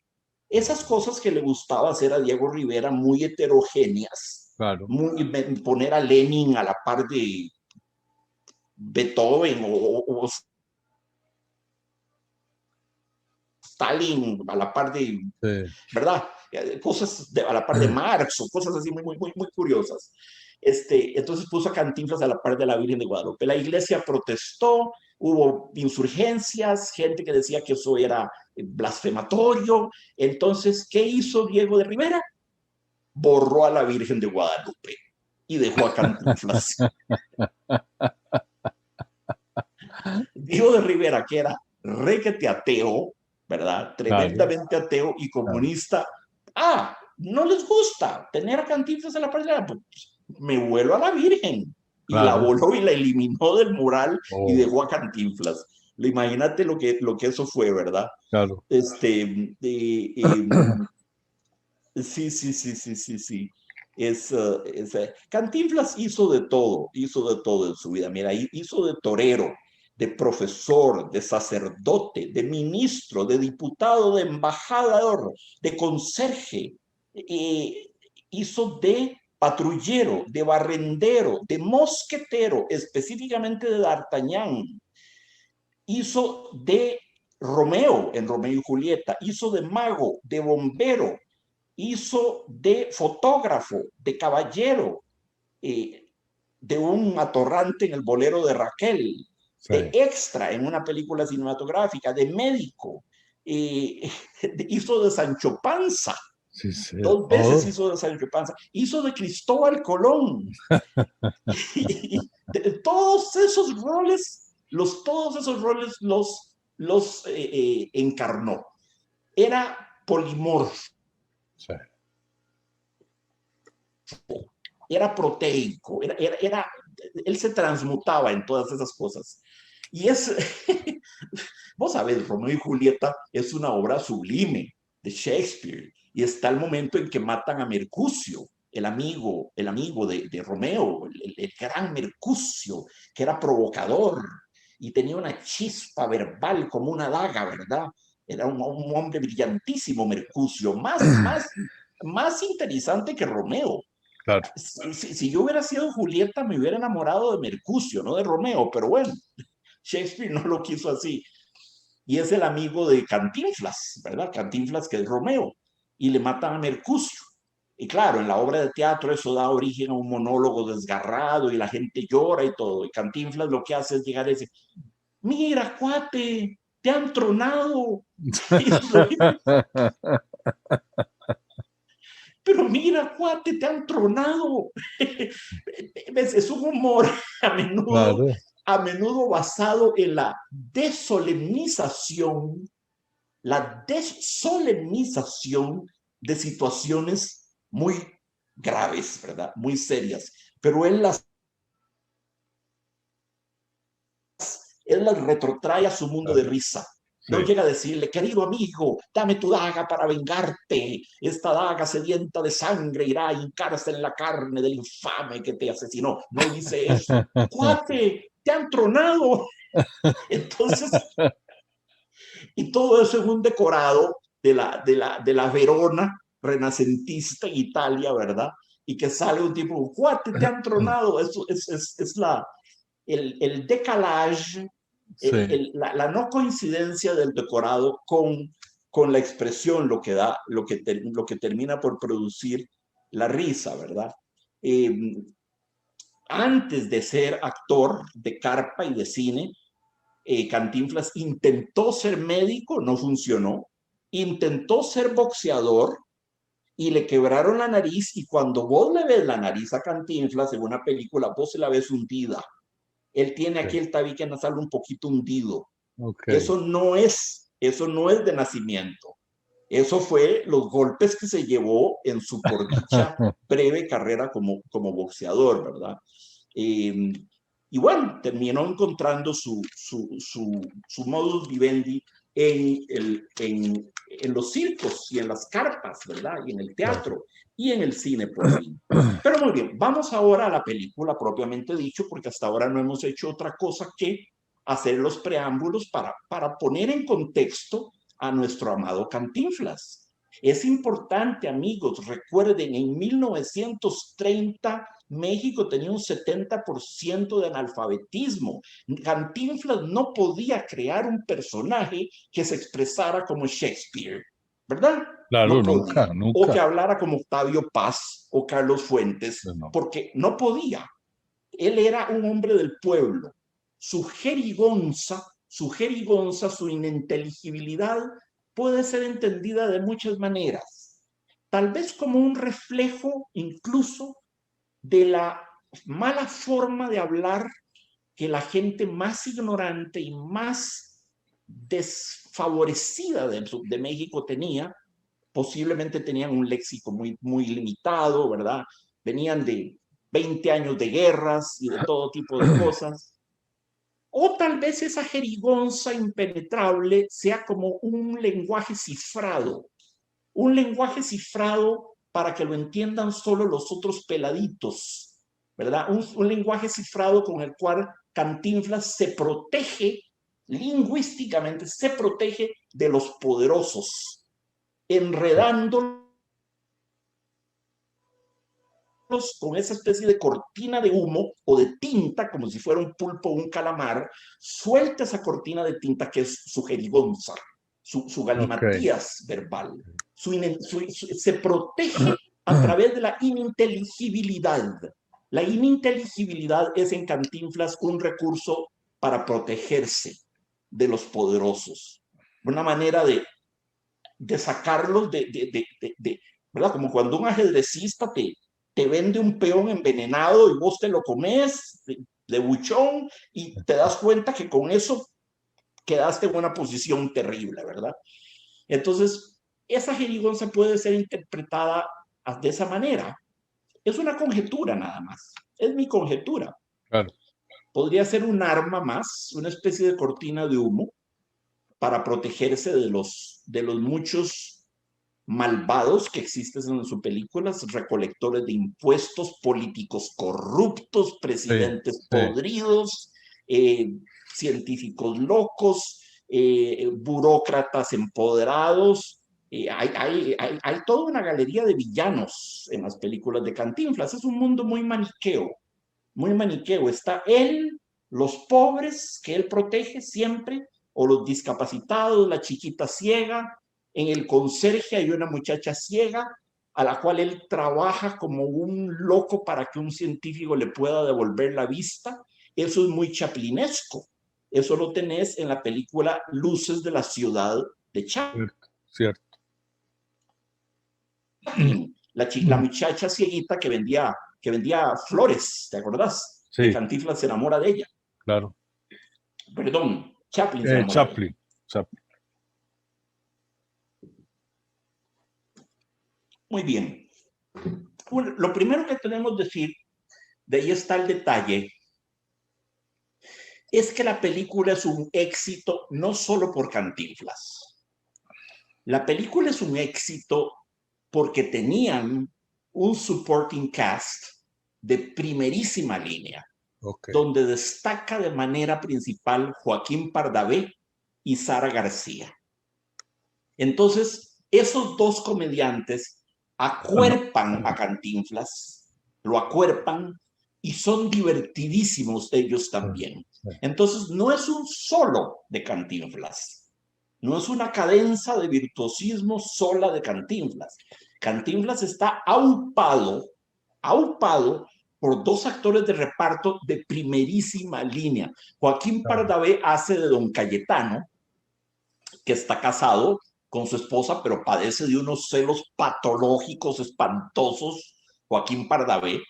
Esas cosas que le gustaba hacer a Diego Rivera, muy heterogéneas, poner a Lenin a la par de Beethoven o Stalin a la par de, ¿verdad? Cosas a la par de Marx o cosas así muy, muy, muy, muy curiosas. Entonces puso a Cantinflas a la par de la Virgen de Guadalupe. La iglesia protestó, hubo insurgencias, gente que decía que eso era blasfematorio. Entonces, ¿qué hizo Diego de Rivera? Borró a la Virgen de Guadalupe y dejó a Cantinflas. Diego de Rivera, que era requete ateo, ¿verdad? Tremendamente ateo y comunista. No les gusta tener a Cantinflas en la pared. Pues, me vuelo a la Virgen. Y la voló y la eliminó del mural y dejó a Cantinflas. Imagínate lo que eso fue, ¿verdad? Claro. Sí. Cantinflas hizo de todo en su vida. Mira, hizo de torero, de profesor, de sacerdote, de ministro, de diputado, de embajador, de conserje. Hizo de patrullero, de barrendero, de mosquetero, específicamente de D'Artagnan. Hizo de Romeo en Romeo y Julieta. Hizo de mago, de bombero. Hizo de fotógrafo, de caballero, de un atorrante en el bolero de Raquel, de extra en una película cinematográfica, de médico, hizo de Sancho Panza. Dos veces hizo de Sancho Panza, hizo de Cristóbal Colón. Todos esos roles los encarnó. Era polimorfo, Sí. era proteico, él se transmutaba en todas esas cosas. Y es, vos sabés, Romeo y Julieta es una obra sublime de Shakespeare, y está el momento en que matan a Mercucio, el amigo de Romeo, el gran Mercucio, que era provocador y tenía una chispa verbal como una daga, ¿verdad? Era un hombre brillantísimo, Mercucio, más interesante que Romeo. Claro. Si yo hubiera sido Julieta, me hubiera enamorado de Mercucio, no de Romeo, pero bueno, Shakespeare no lo quiso así. Y es el amigo de Cantinflas, ¿verdad? Cantinflas, que es Romeo, y le matan a Mercucio. Y claro, en la obra de teatro eso da origen a un monólogo desgarrado y la gente llora y todo. Y Cantinflas lo que hace es llegar y decir, mira, cuate, te han tronado. Pero mira, cuate, te han tronado. Es un humor a menudo, Claro. a menudo basado en la desolemnización de situaciones muy graves, ¿verdad? Muy serias. Pero él las retrotrae a su mundo de Claro. risa. No Sí. llega a decirle, querido amigo, dame tu daga para vengarte. Esta daga sedienta de sangre irá a hincarse en la carne del infame que te asesinó. No dice eso. Cuate, te han tronado. Entonces, y todo eso en un decorado de la Verona renacentista en Italia, ¿verdad? Y que sale un tipo, cuate, te han tronado. Eso es el decalage, Sí. la no coincidencia del decorado con la expresión, lo que termina por producir la risa, ¿verdad? Eh, Antes de ser actor de carpa y de cine, Cantinflas intentó ser médico, no funcionó, intentó ser boxeador y le quebraron la nariz, y cuando vos le ves la nariz a Cantinflas en una película, vos se la ves hundida. Él tiene aquí Okay. el tabique nasal un poquito hundido. Okay. Eso no es de nacimiento. Eso fue los golpes que se llevó en su, por dicha, breve carrera como boxeador, ¿verdad? Eh, y bueno, terminó encontrando su modus vivendi en los circos y en las carpas, ¿verdad? Y en el Claro. teatro y en el cine, por fin. Pero muy bien, vamos ahora a la película propiamente dicho, porque hasta ahora no hemos hecho otra cosa que hacer los preámbulos para poner en contexto a nuestro amado Cantinflas. Es importante, amigos, recuerden, en 1930 México tenía un 70% de analfabetismo. Cantinflas no podía crear un personaje que se expresara como Shakespeare, ¿verdad? Claro, No nunca, podía. O que nunca. hablara como Octavio Paz o Carlos Fuentes, No. porque no podía. Él era un hombre del pueblo. Su jerigonza, su ininteligibilidad puede ser entendida de muchas maneras. Tal vez como un reflejo incluso de la mala forma de hablar que la gente más ignorante y más desfavorecida de México tenía. Posiblemente tenían un léxico muy limitado, ¿verdad? Venían de 20 años de guerras y de todo tipo de cosas. O tal vez esa jerigonza impenetrable sea como un lenguaje cifrado para que lo entiendan solo los otros peladitos, ¿verdad? Un lenguaje cifrado con el cual Cantinflas se protege lingüísticamente, se protege de los poderosos, enredándolos con esa especie de cortina de humo o de tinta, como si fuera un pulpo o un calamar. Suelta esa cortina de tinta que es su jerigonza, su Okay. galimatías verbal. Se protege a través de la ininteligibilidad. La ininteligibilidad es en Cantinflas un recurso para protegerse de los poderosos. Una manera de sacarlos ¿verdad? Como cuando un ajedrecista te vende un peón envenenado y vos te lo comes de buchón y te das cuenta que con eso quedaste en una posición terrible, ¿verdad? Entonces, esa jerigonza puede ser interpretada de esa manera. Es una conjetura nada más. Es mi conjetura. Claro. Podría ser un arma más, una especie de cortina de humo para protegerse de los muchos malvados que existen en sus películas, recolectores de impuestos, políticos corruptos, Sí, presidentes sí. podridos, científicos locos, burócratas empoderados. Hay toda una galería de villanos en las películas de Cantinflas. Es un mundo muy maniqueo, muy maniqueo. Está él, los pobres que él protege siempre, o los discapacitados, la chiquita ciega. En el conserje hay una muchacha ciega a la cual él trabaja como un loco para que un científico le pueda devolver la vista. Eso es muy chaplinesco. Eso lo tenés en la película Luces de la ciudad de Chaplin. Cierto. La muchacha cieguita que vendía flores, ¿te acordás? Que Sí, Cantinflas se enamora de ella. claro. Perdón, Chaplin se enamora de ella. Chaplin. Muy bien. Lo primero que tenemos que decir, de ahí está el detalle, es que la película es un éxito no solo por Cantinflas. La película es un éxito porque tenían un supporting cast de primerísima línea, Okay. donde destaca de manera principal Joaquín Pardavé y Sara García. Entonces, esos dos comediantes acuerpan a Cantinflas, lo acuerpan y son divertidísimos ellos también. Entonces, no es un solo de Cantinflas, no es una cadenza de virtuosismo sola de Cantinflas. Cantinflas está aupado por dos actores de reparto de primerísima línea. Joaquín Pardavé hace de don Cayetano, que está casado con su esposa, pero padece de unos celos patológicos, espantosos. Joaquín Pardavé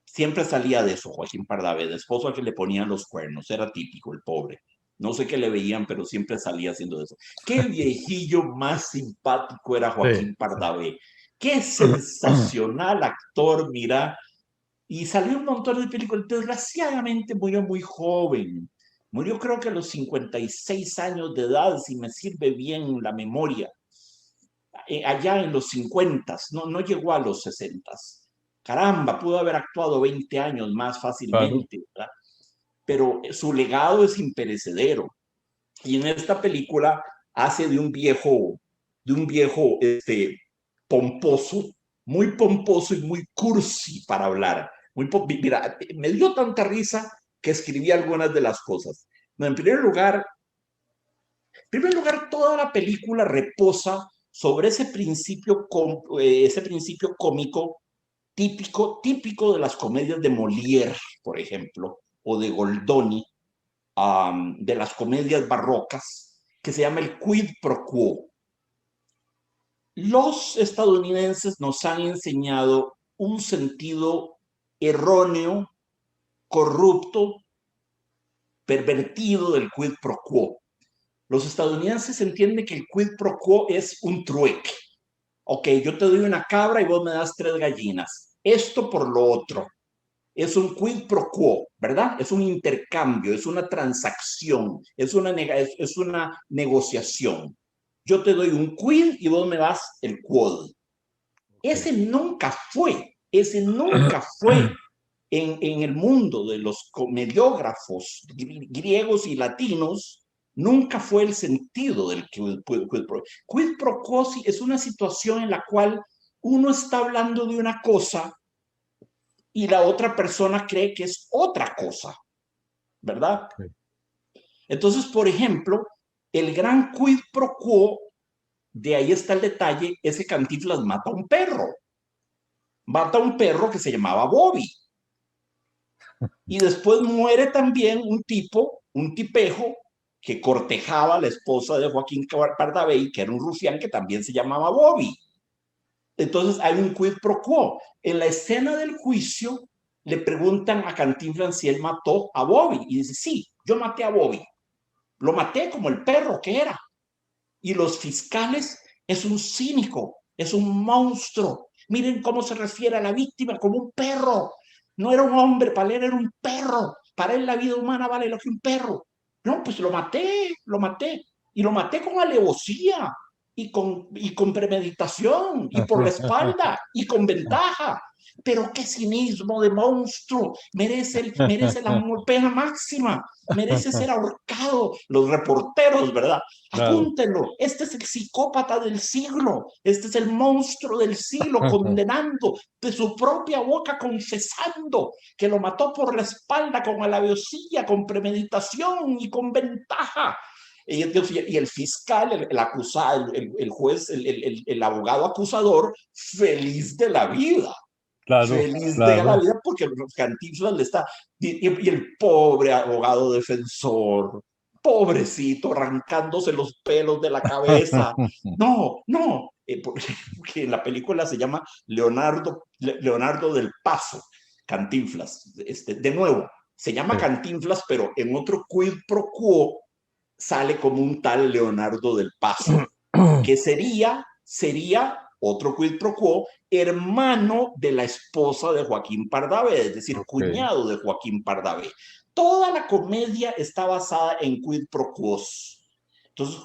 siempre salía de eso, Joaquín Pardavé, de esposo al que le ponían los cuernos, era típico, el pobre. No sé qué le veían, pero siempre salía haciendo eso. Qué viejillo más simpático era Joaquín Pardavé. Qué sensacional actor, mira. Y salió un montón de películas. Desgraciadamente murió muy joven. Murió creo que a los 56 años de edad, si me sirve bien la memoria. Allá en los 50, no llegó a los 60. Caramba, pudo haber actuado 20 años más fácilmente, ¿verdad? Pero su legado es imperecedero. Y en esta película hace de un viejo pomposo, muy pomposo y muy cursi para hablar. Mira, me dio tanta risa que escribí algunas de las cosas. No, en primer lugar, toda la película reposa sobre ese principio cómico típico de las comedias de Molière, por ejemplo, o de Goldoni, de las comedias barrocas, que se llama el quid pro quo. Los estadounidenses nos han enseñado un sentido erróneo, corrupto, pervertido del quid pro quo. Los estadounidenses entienden que el quid pro quo es un trueque. Ok, yo te doy una cabra y vos me das 3 gallinas. Esto por lo otro. Es un quid pro quo, ¿verdad? Es un intercambio, es una transacción, es una negociación. Yo te doy un quid y vos me das el quod. Ese nunca fue en el mundo de los comediógrafos griegos y latinos, nunca fue el sentido del quid pro. Quid pro quo es una situación en la cual uno está hablando de una cosa y la otra persona cree que es otra cosa, ¿verdad? Sí. Entonces, por ejemplo, el gran quid pro quo, de ahí está el detalle, es que Cantinflas mata a un perro. Mata a un perro que se llamaba Bobby. Y después muere también un tipejo, que cortejaba a la esposa de Joaquín Pardavé, que era un rufián que también se llamaba Bobby. Entonces hay un quid pro quo. En la escena del juicio le preguntan a Cantinflas si él mató a Bobby y dice, sí, yo maté a Bobby. Lo maté como el perro que era. Y los fiscales es un cínico, es un monstruo. Miren cómo se refiere a la víctima como un perro. No era un hombre, para él era un perro. Para él la vida humana vale lo que un perro. No, pues lo maté, lo maté. Y lo maté con alevosía y con premeditación y por la espalda y con ventaja. Pero qué cinismo de monstruo. Merece la pena máxima. Merece ser ahorcado. Los reporteros, ¿verdad? Claro. Apúntenlo. Este es el psicópata del siglo. Este es el monstruo del siglo condenando de su propia boca, confesando que lo mató por la espalda con alevosía, con premeditación y con ventaja. Y el fiscal, el acusado, el juez, el abogado acusador, feliz de la vida. Claro, Feliz de la claro. vida porque Cantinflas le está. Y el pobre abogado defensor, pobrecito, arrancándose los pelos de la cabeza. No, no, porque en la película se llama Leonardo del Paso, Cantinflas. De nuevo, se llama Sí. Cantinflas, pero en otro quid pro quo sale como un tal Leonardo del Paso, que sería otro quid pro quo, hermano de la esposa de Joaquín Pardavé, es decir, Ok. cuñado de Joaquín Pardavé. Toda la comedia está basada en quid pro quos. Entonces,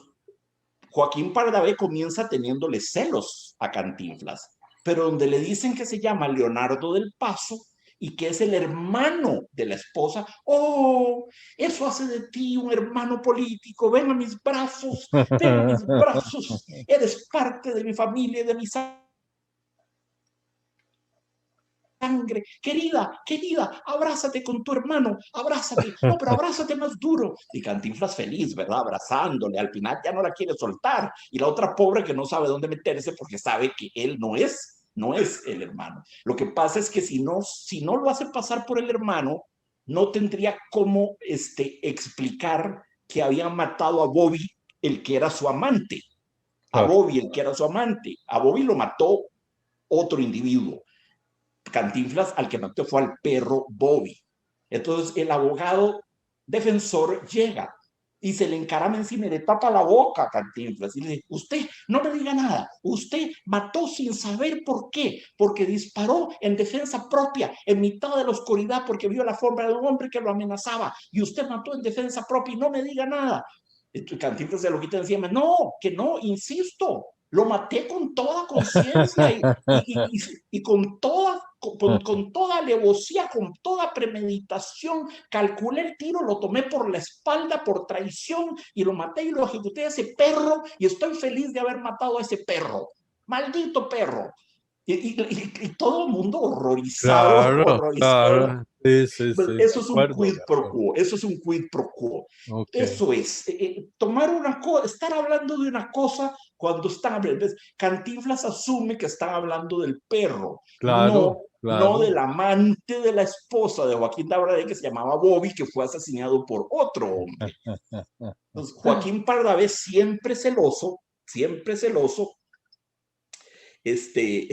Joaquín Pardavé comienza teniéndole celos a Cantinflas, pero donde le dicen que se llama Leonardo del Paso y que es el hermano de la esposa, oh, eso hace de ti un hermano político, ven a mis brazos, eres parte de mi familia y de mi sangre, querida, abrázate con tu hermano, abrázate, no, pero abrázate más duro. Y Cantinflas feliz, ¿verdad? Abrazándole, al final ya no la quiere soltar. Y la otra pobre que no sabe dónde meterse porque sabe que él no es el hermano. Lo que pasa es que si no lo hace pasar por el hermano, no tendría cómo explicar que habían matado a Bobby, el que era su amante. A Claro. Bobby, el que era su amante. A Bobby lo mató otro individuo. Cantinflas al que mató fue al perro Bobby. Entonces el abogado defensor llega y se le encarama encima y le tapa la boca a Cantinflas y le dice, usted no me diga nada, usted mató sin saber por qué, porque disparó en defensa propia, en mitad de la oscuridad, porque vio la forma de un hombre que lo amenazaba, y usted mató en defensa propia y no me diga nada. Cantinflas se lo quita encima, no, que no, insisto, lo maté con toda conciencia y con toda alevosía, con toda premeditación. Calculé el tiro, lo tomé por la espalda, por traición, y lo maté y lo ejecuté a ese perro, y estoy feliz de haber matado a ese perro. Maldito perro. Y todo el mundo horrorizado, Claro, horrorizado. claro. Sí, sí, sí, de Eso es un acuerdo, quid de pro acuerdo. quo, eso es un quid pro quo. Ok. Eso es, tomar una cosa, estar hablando de una cosa cuando están hablando. Cantinflas asume que están hablando del perro, Claro, no claro. del amante de la esposa de Joaquín Pardavé, que se llamaba Bobby, que fue asesinado por otro hombre. Entonces, Joaquín Pardavé siempre celoso, este...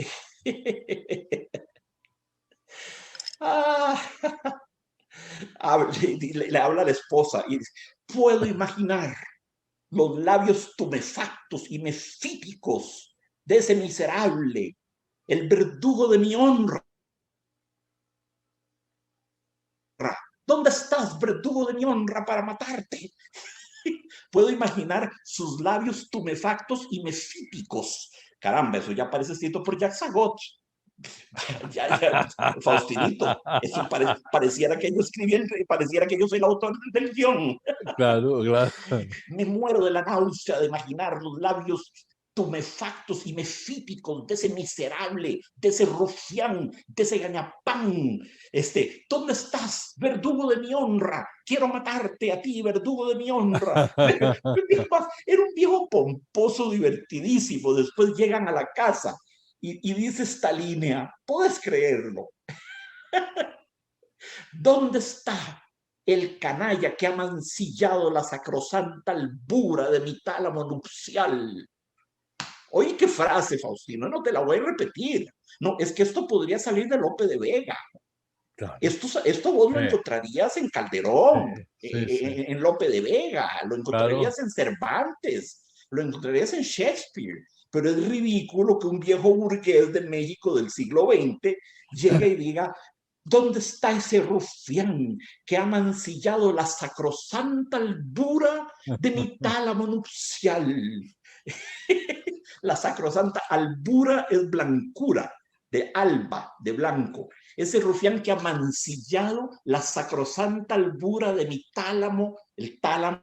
ah, le habla a la esposa y dice, puedo imaginar los labios tumefactos y mefíticos de ese miserable, el verdugo de mi honra. ¿Dónde estás, verdugo de mi honra, para matarte? Puedo imaginar sus labios tumefactos y mefíticos. Caramba, eso ya parece escrito por Jacques Sagot. Faustinito, eso pareciera que yo escribí, pareciera que yo soy el autor del guión. Claro, claro. Me muero de la náusea de imaginar los labios tumefactos y mefíticos de ese miserable, de ese rufián, de ese gañapán. ¿Dónde estás, verdugo de mi honra? Quiero matarte a ti, verdugo de mi honra. Era un viejo pomposo, divertidísimo. Después llegan a la casa y dice esta línea, ¿puedes creerlo? ¿Dónde está el canalla que ha mancillado la sacrosanta albura de mi tálamo nupcial? Oye, qué frase, Faustino, no te la voy a repetir. No, es que esto podría salir de Lope de Vega. Claro. Esto vos lo Sí, encontrarías en Calderón, sí, sí. en Lope de Vega, lo Claro. encontrarías en Cervantes, lo encontrarías en Shakespeare. pero es ridículo que un viejo burgués de México del siglo XX llegue y diga, ¿dónde está ese rufián que ha mancillado la sacrosanta albura de mi tálamo nupcial? La sacrosanta albura es blancura, de alba, de blanco. Ese rufián que ha mancillado la sacrosanta albura de mi tálamo, el tálamo,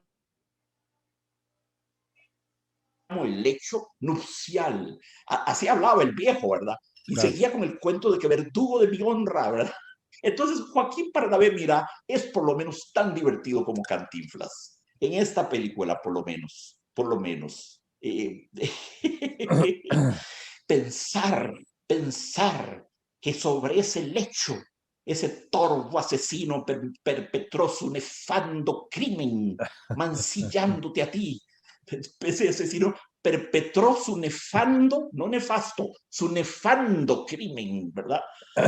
el lecho nupcial. Así hablaba el viejo, ¿verdad? Y Claro. seguía con el cuento de que verdugo de mi honra, ¿verdad? Entonces, Joaquín Pardavé, mira, es por lo menos tan divertido como Cantinflas. En esta película, por lo menos, por lo menos. Pensar que sobre ese lecho, ese torvo asesino perpetró su nefando crimen, mancillándote a ti. Ese asesino perpetró su nefando, no nefasto, su nefando crimen, ¿verdad?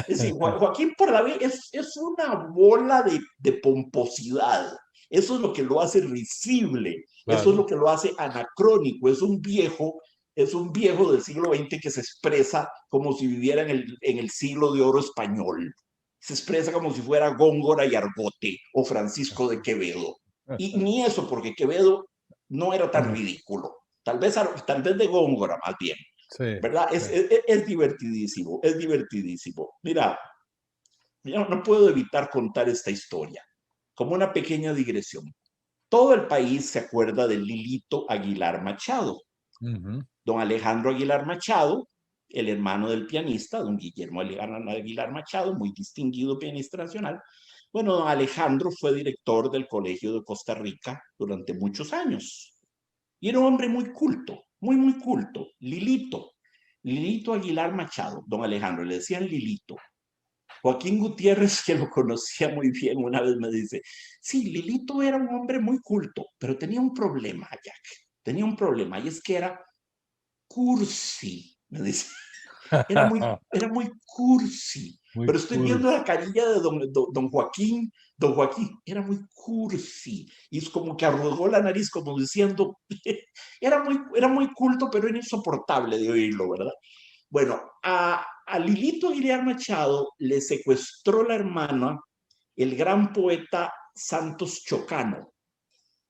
Es decir, Joaquín Pardavé es una bola de pomposidad. Eso es lo que lo hace risible, Claro. eso es lo que lo hace anacrónico, es un viejo del siglo XX que se expresa como si viviera en el siglo de oro español. Se expresa como si fuera Góngora y Argote o Francisco de Quevedo. Y ni eso, porque Quevedo no era tan ridículo. Tal vez de Góngora más bien. Sí, ¿Verdad? sí. Es divertidísimo, es divertidísimo. Mira, yo no puedo evitar contar esta historia como una pequeña digresión. Todo el país se acuerda de Lilito Aguilar Machado. Don Alejandro Aguilar Machado, el hermano del pianista, don Guillermo Aguilar Machado, muy distinguido pianista nacional. Bueno, don Alejandro fue director del Colegio de Costa Rica durante muchos años. Y era un hombre muy culto, muy culto. Lilito Aguilar Machado, don Alejandro, le decían Lilito. Joaquín Gutiérrez, que lo conocía muy bien, una vez me dice, sí, Lilito era un hombre muy culto, pero tenía un problema, Jack. Tenía un problema, y es que era cursi, me dice. Era muy cursi. Muy Pero estoy viendo cursi. la carilla de don Joaquín. Don Joaquín era muy cursi. Y es como que arrugó la nariz como diciendo, era muy culto, pero era insoportable de oírlo, ¿verdad? Bueno, a Lilito Aguilar Machado le secuestró la hermana el gran poeta Santos Chocano,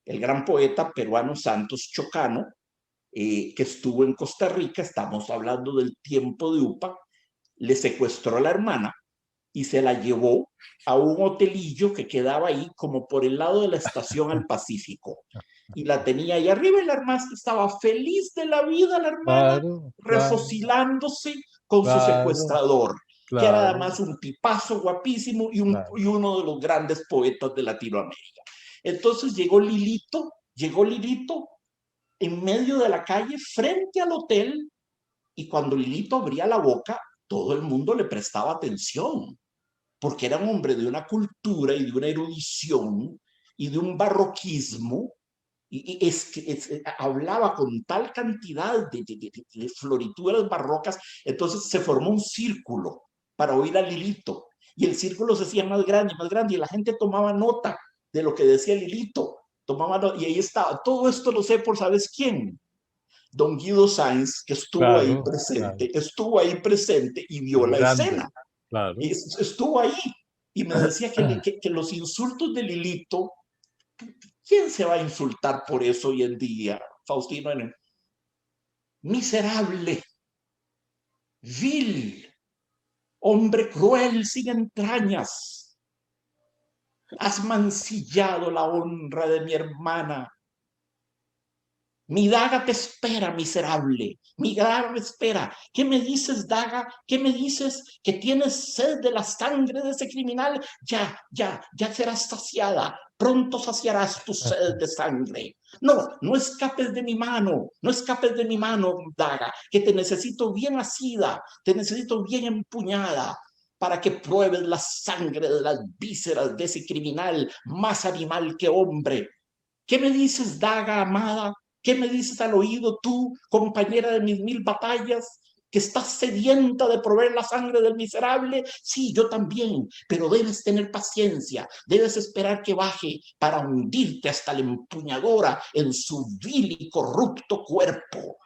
el gran poeta peruano Santos Chocano, que estuvo en Costa Rica, estamos hablando del tiempo de UPA, le secuestró a la hermana y se la llevó a un hotelillo que quedaba ahí como por el lado de la estación al Pacífico. Y la tenía ahí arriba y la hermana estaba feliz de la vida, la hermana, Claro, refocilándose con su claro, secuestrador, que era claro, además un tipazo guapísimo y claro. uno de los grandes poetas de Latinoamérica. Entonces llegó Lilito en medio de la calle frente al hotel, y cuando Lilito abría la boca, todo el mundo le prestaba atención, porque era un hombre de una cultura y de una erudición y de un barroquismo, y hablaba con tal cantidad de florituras barrocas. Entonces se formó un círculo para oír a Lilito, y el círculo se hacía más grande, y la gente tomaba nota de lo que decía Lilito, y ahí estaba. Todo esto lo sé por, ¿sabes quién? Don Guido Sáenz, que Claro, claro. estuvo ahí presente y vio El la grande, escena. Y claro. estuvo ahí y me decía que los insultos de Lilito, ¿quién se va a insultar por eso hoy en día, Faustino? Miserable, vil, hombre cruel, sin entrañas. Has mancillado la honra de mi hermana. Mi daga te espera, miserable. Mi daga te espera. ¿Qué me dices, daga? ¿Qué me dices? ¿Que tienes sed de la sangre de ese criminal? Ya serás saciada. Pronto saciarás tu sed de sangre. No escapes de mi mano. No escapes de mi mano, daga, que te necesito bien asida. Te necesito bien empuñada para que pruebes la sangre de las vísceras de ese criminal, más animal que hombre. ¿Qué me dices, daga amada? ¿Qué me dices al oído tú, compañera de mis 1000 batallas? ¿Que estás sedienta de probar la sangre del miserable? Sí, yo también, pero debes tener paciencia, debes esperar que baje para hundirte hasta la empuñadora en su vil y corrupto cuerpo.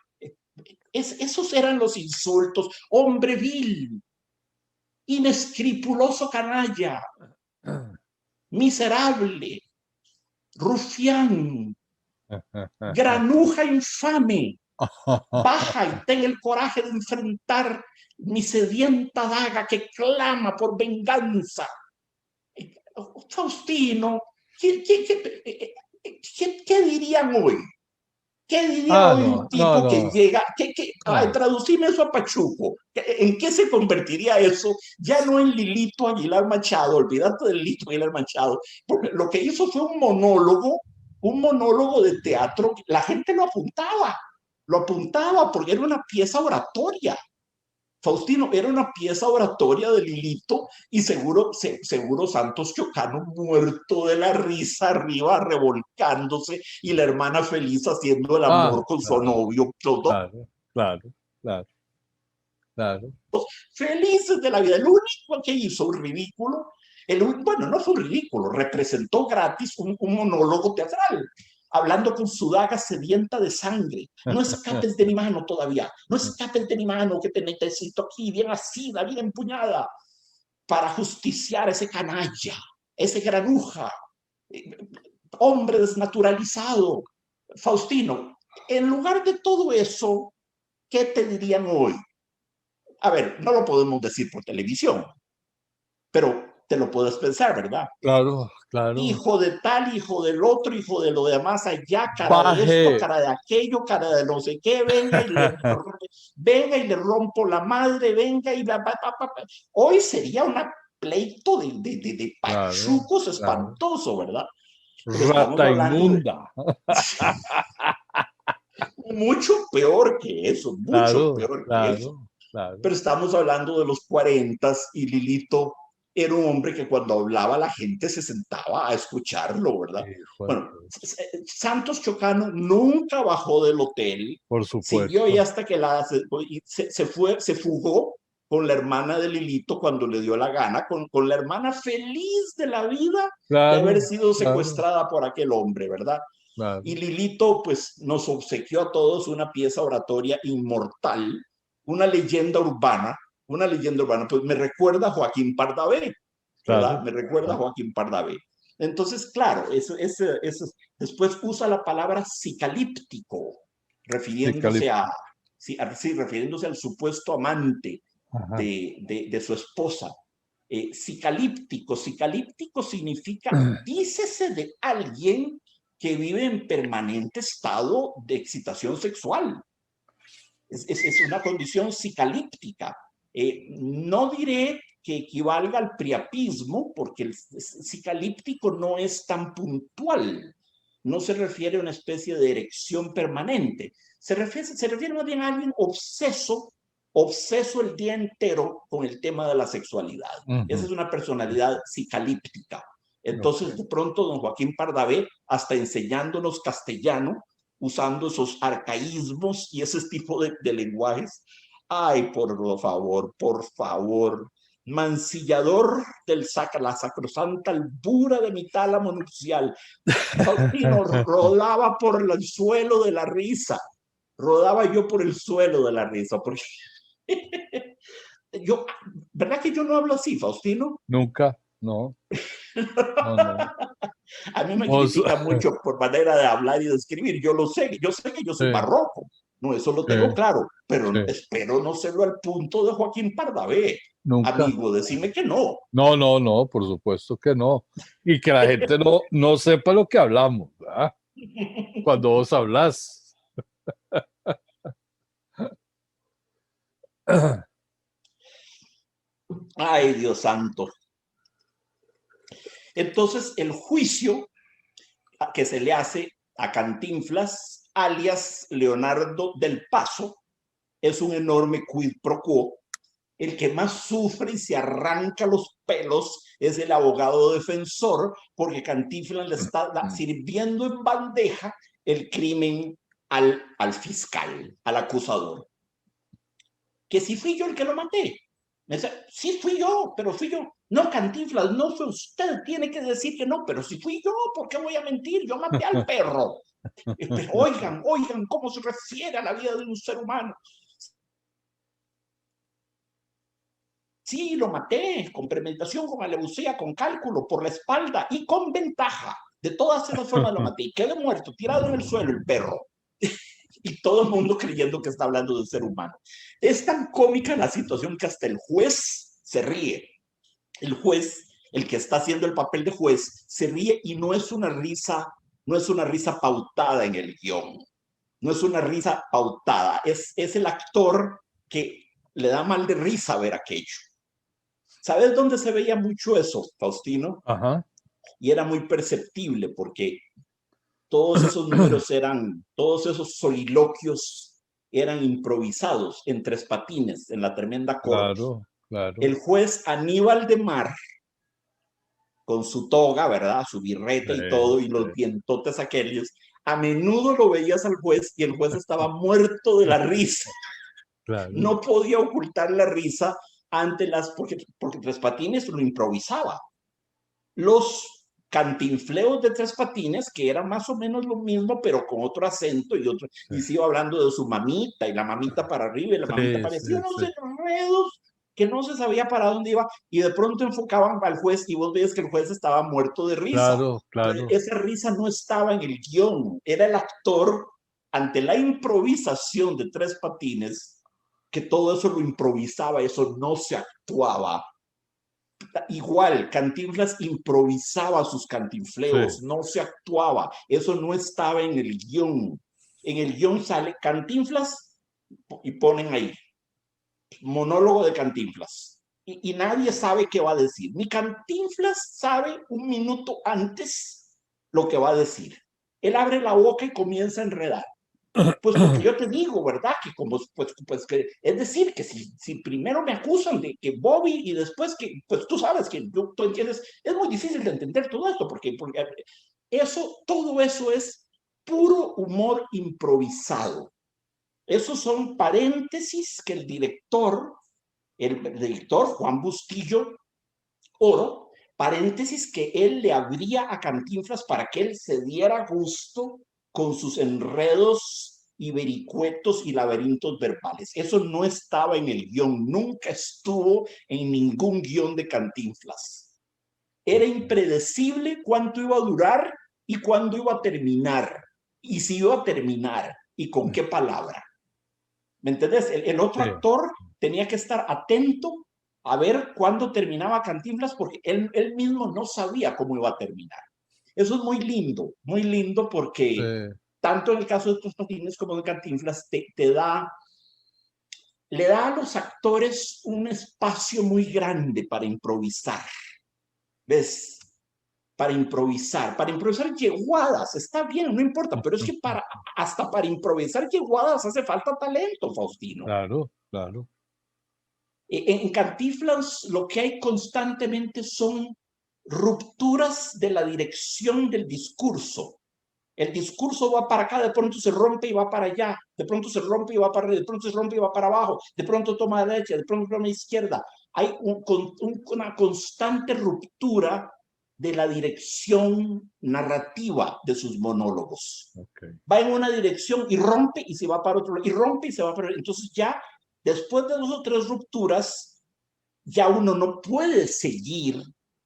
Esos eran los insultos. Hombre vil, inescrupuloso canalla, miserable, rufián, granuja infame, baja y ten el coraje de enfrentar mi sedienta daga que clama por venganza. Faustino, ¿qué dirían hoy? ¿Qué diría hoy un tipo que llega? Traducime eso a Pachuco. ¿En qué se convertiría eso? Ya no en Lilito Aguilar Machado, olvídate del Lilito Aguilar Machado, porque lo que hizo fue un monólogo de teatro. La gente lo apuntaba porque era una pieza oratoria. Faustino era una pieza oratoria de Lilito y seguro Santos Chocano muerto de la risa arriba revolcándose y la hermana feliz haciendo el amor con su novio. Claro. Felices de la vida. El único que hizo un ridículo, bueno, no fue un ridículo, representó gratis un monólogo teatral. Hablando con su daga sedienta de sangre. No escapes de mi mano todavía. No escapes de mi mano que te necesito aquí, bien asida, bien empuñada, para justiciar a ese canalla, ese granuja, hombre desnaturalizado. Faustino, en lugar de todo eso, ¿qué te dirían hoy? A ver, no lo podemos decir por televisión, pero te lo puedes pensar, ¿verdad? Claro. Hijo de tal, hijo del otro, hijo de lo demás allá, cara de esto, cara de aquello, cara de no sé qué, venga y le rompo la madre, venga y Hoy sería un pleito de pachucos espantoso, ¿verdad? Rata inmunda. Mucho peor que eso, mucho peor que eso. Pero estamos hablando de los 40 y Lilito era un hombre que cuando hablaba la gente se sentaba a escucharlo, ¿verdad? Bueno, Santos Chocano nunca bajó del hotel. Por supuesto. Siguió y hasta que se fugó con la hermana de Lilito cuando le dio la gana, con la hermana feliz de la vida de haber sido secuestrada por aquel hombre, ¿verdad? Y Lilito pues nos obsequió a todos una pieza oratoria inmortal, una leyenda urbana, pues me recuerda a Joaquín Pardavé, ¿verdad? Me recuerda a Joaquín Pardavé. Entonces, claro, después usa la palabra psicalíptico, refiriéndose al supuesto amante de su esposa. Psicalíptico significa, dícese de alguien que vive en permanente estado de excitación sexual. Es una condición psicalíptica. No diré que equivalga al priapismo, porque el psicalíptico no es tan puntual. No se refiere a una especie de erección permanente. Se refiere más bien a alguien obseso el día entero con el tema de la sexualidad. Esa es una personalidad psicalíptica. Entonces, de pronto, don Joaquín Pardavé, hasta enseñándonos castellano, usando esos arcaísmos y ese tipo de lenguajes. Ay, por favor, mancillador la sacrosanta albura de mi tálamo nupcial. Faustino rodaba por el suelo de la risa. Rodaba yo por el suelo de la risa, porque ¿verdad que yo no hablo así, Faustino? Nunca, no. A mí me critican mucho por manera de hablar y de escribir. Yo sé que yo soy barroco. No, eso lo tengo claro, pero espero no serlo al punto de Joaquín Pardavé. Nunca. Amigo, decime que no. No, por supuesto que no. Y que la gente no sepa lo que hablamos, ¿verdad? Cuando vos hablas. Ay, Dios santo. Entonces, el juicio que se le hace a Cantinflas, alias Leonardo del Paso, es un enorme quid pro quo. El que más sufre y se arranca los pelos es el abogado defensor, porque Cantinflas le está sirviendo en bandeja el crimen al fiscal, al acusador. Que si fui yo el que lo maté. Me dice, sí fui yo, pero fui yo. No, Cantinflas, no fue usted, tiene que decir que no, pero si fui yo, ¿por qué voy a mentir? Yo maté al perro. Pero, oigan, ¿cómo se refiere a la vida de un ser humano? Sí, lo maté, con premeditación, con alevosía, con cálculo, por la espalda y con ventaja. De todas esas formas lo maté y quedé muerto, tirado en el suelo, el perro. Y todo el mundo creyendo que está hablando de un ser humano. Es tan cómica la situación que hasta el juez se ríe. El juez, el que está haciendo el papel de juez, se ríe y no es una risa pautada en el guión. No es una risa pautada, es el actor que le da mal de risa ver aquello. ¿Sabes dónde se veía mucho eso, Faustino? Ajá. Y era muy perceptible porque todos esos números todos esos soliloquios eran improvisados en Tres Patines, en la tremenda corte. Claro, claro. El juez Aníbal de Mar, con su toga, ¿verdad? Su birrete y todo, y los dientotes aquellos, a menudo lo veías al juez y el juez estaba muerto de la risa. Claro. No podía ocultar la risa ante porque Tres Patines lo improvisaba. Los cantinfleos de Tres Patines, que era más o menos lo mismo, pero con otro acento y se iba hablando de su mamita, y la mamita para arriba, y la mamita parecía unos enredos que no se sabía para dónde iba, y de pronto enfocaban al juez, y vos ves que el juez estaba muerto de risa. Claro, claro. Esa risa no estaba en el guión, era el actor ante la improvisación de Tres Patines, que todo eso lo improvisaba, eso no se actuaba. Igual, Cantinflas improvisaba sus cantinfleos, no se actuaba, eso no estaba en el guión. En el guión sale Cantinflas y ponen ahí, monólogo de Cantinflas. Y nadie sabe qué va a decir. Ni Cantinflas sabe un minuto antes lo que va a decir. Él abre la boca y comienza a enredar. Pues porque yo te digo, ¿verdad? Que como, pues que, es decir, que si primero me acusan de que Bobby y después que, pues tú sabes que tú entiendes, es muy difícil de entender todo esto, porque todo eso es puro humor improvisado. Esos son paréntesis que el director Juan Bustillo Oro, paréntesis que él le abría a Cantinflas para que él se diera gusto con sus enredos y vericuetos y laberintos verbales. Eso no estaba en el guión, nunca estuvo en ningún guión de Cantinflas. Era impredecible cuánto iba a durar y cuándo iba a terminar, y si iba a terminar y con qué palabra. ¿Me entendés? El otro actor tenía que estar atento a ver cuándo terminaba Cantinflas porque él mismo no sabía cómo iba a terminar. Eso es muy lindo porque tanto en el caso de Tres Patines como de Cantinflas le da a los actores un espacio muy grande para improvisar. ¿Ves? Para improvisar yeguadas, está bien, no importa, pero es que hasta para improvisar yeguadas hace falta talento, Faustino. Claro, claro. En Cantinflas lo que hay constantemente son rupturas de la dirección del discurso. El discurso va para acá, de pronto se rompe y va para allá, de pronto se rompe y va para arriba, de pronto se rompe y va para abajo, de pronto toma derecha, de pronto toma izquierda. Hay una constante ruptura de la dirección narrativa de sus monólogos. Va en una dirección y rompe y se va para otro lado, y rompe y se va para otro lado. Entonces ya, después de 2 o 3 rupturas, ya uno no puede seguir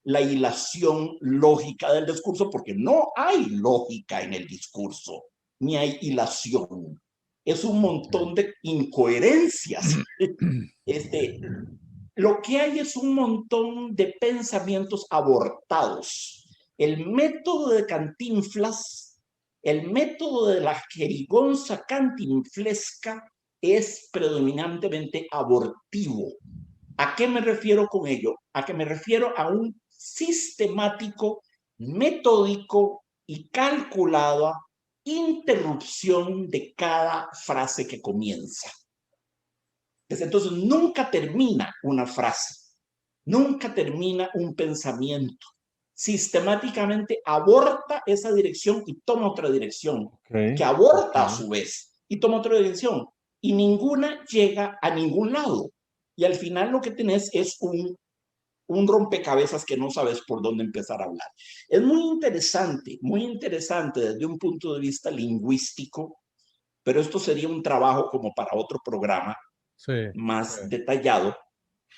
la hilación lógica del discurso porque no hay lógica en el discurso, ni hay hilación. Es un montón de incoherencias. Lo que hay es un montón de pensamientos abortados. El método de Cantinflas, el método de la jerigonza cantinflesca es predominantemente abortivo. ¿A qué me refiero con ello? A que me refiero a un sistemático, metódico y calculada interrupción de cada frase que comienza. Entonces, nunca termina una frase, nunca termina un pensamiento. Sistemáticamente aborta esa dirección y toma otra dirección, que aborta a su vez y toma otra dirección. Y ninguna llega a ningún lado. Y al final lo que tenés es un rompecabezas que no sabes por dónde empezar a hablar. Es muy interesante desde un punto de vista lingüístico, pero esto sería un trabajo como para otro programa más detallado,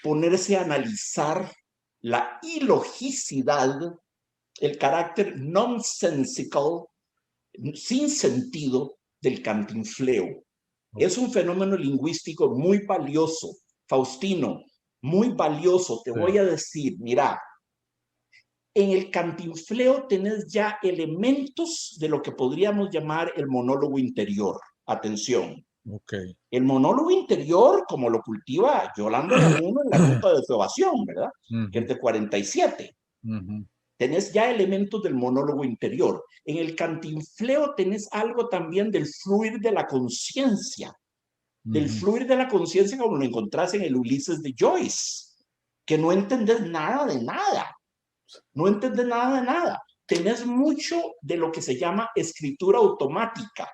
ponerse a analizar la ilogicidad, el carácter nonsensical, sin sentido del cantinfleo. Es un fenómeno lingüístico muy valioso, Faustino, muy valioso. Te voy a decir, mira, en el cantinfleo tenés ya elementos de lo que podríamos llamar el monólogo interior. Atención. Okay. El monólogo interior, como lo cultiva Yolanda Namuno en La Ruta de su Evasión, ¿verdad? Que es de 47. Tenés ya elementos del monólogo interior. En el cantinfleo tenés algo también del fluir de la conciencia. Del fluir de la conciencia como lo encontrás en el Ulises de Joyce, que no entendés nada de nada. No entendés nada de nada. Tenés mucho de lo que se llama escritura automática,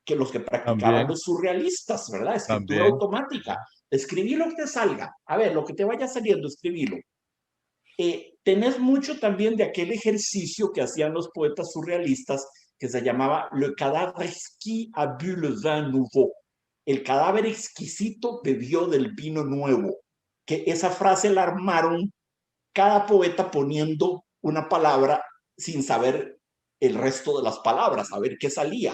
que los que practicaban los surrealistas, ¿verdad? Escritura automática. Escribí lo que te salga. A ver, lo que te vaya saliendo, escribilo. Tenés mucho también de aquel ejercicio que hacían los poetas surrealistas que se llamaba le cadavre exquis a bu le vin nouveau. El cadáver exquisito bebió del vino nuevo. Que esa frase la armaron cada poeta poniendo una palabra sin saber el resto de las palabras, a ver qué salía,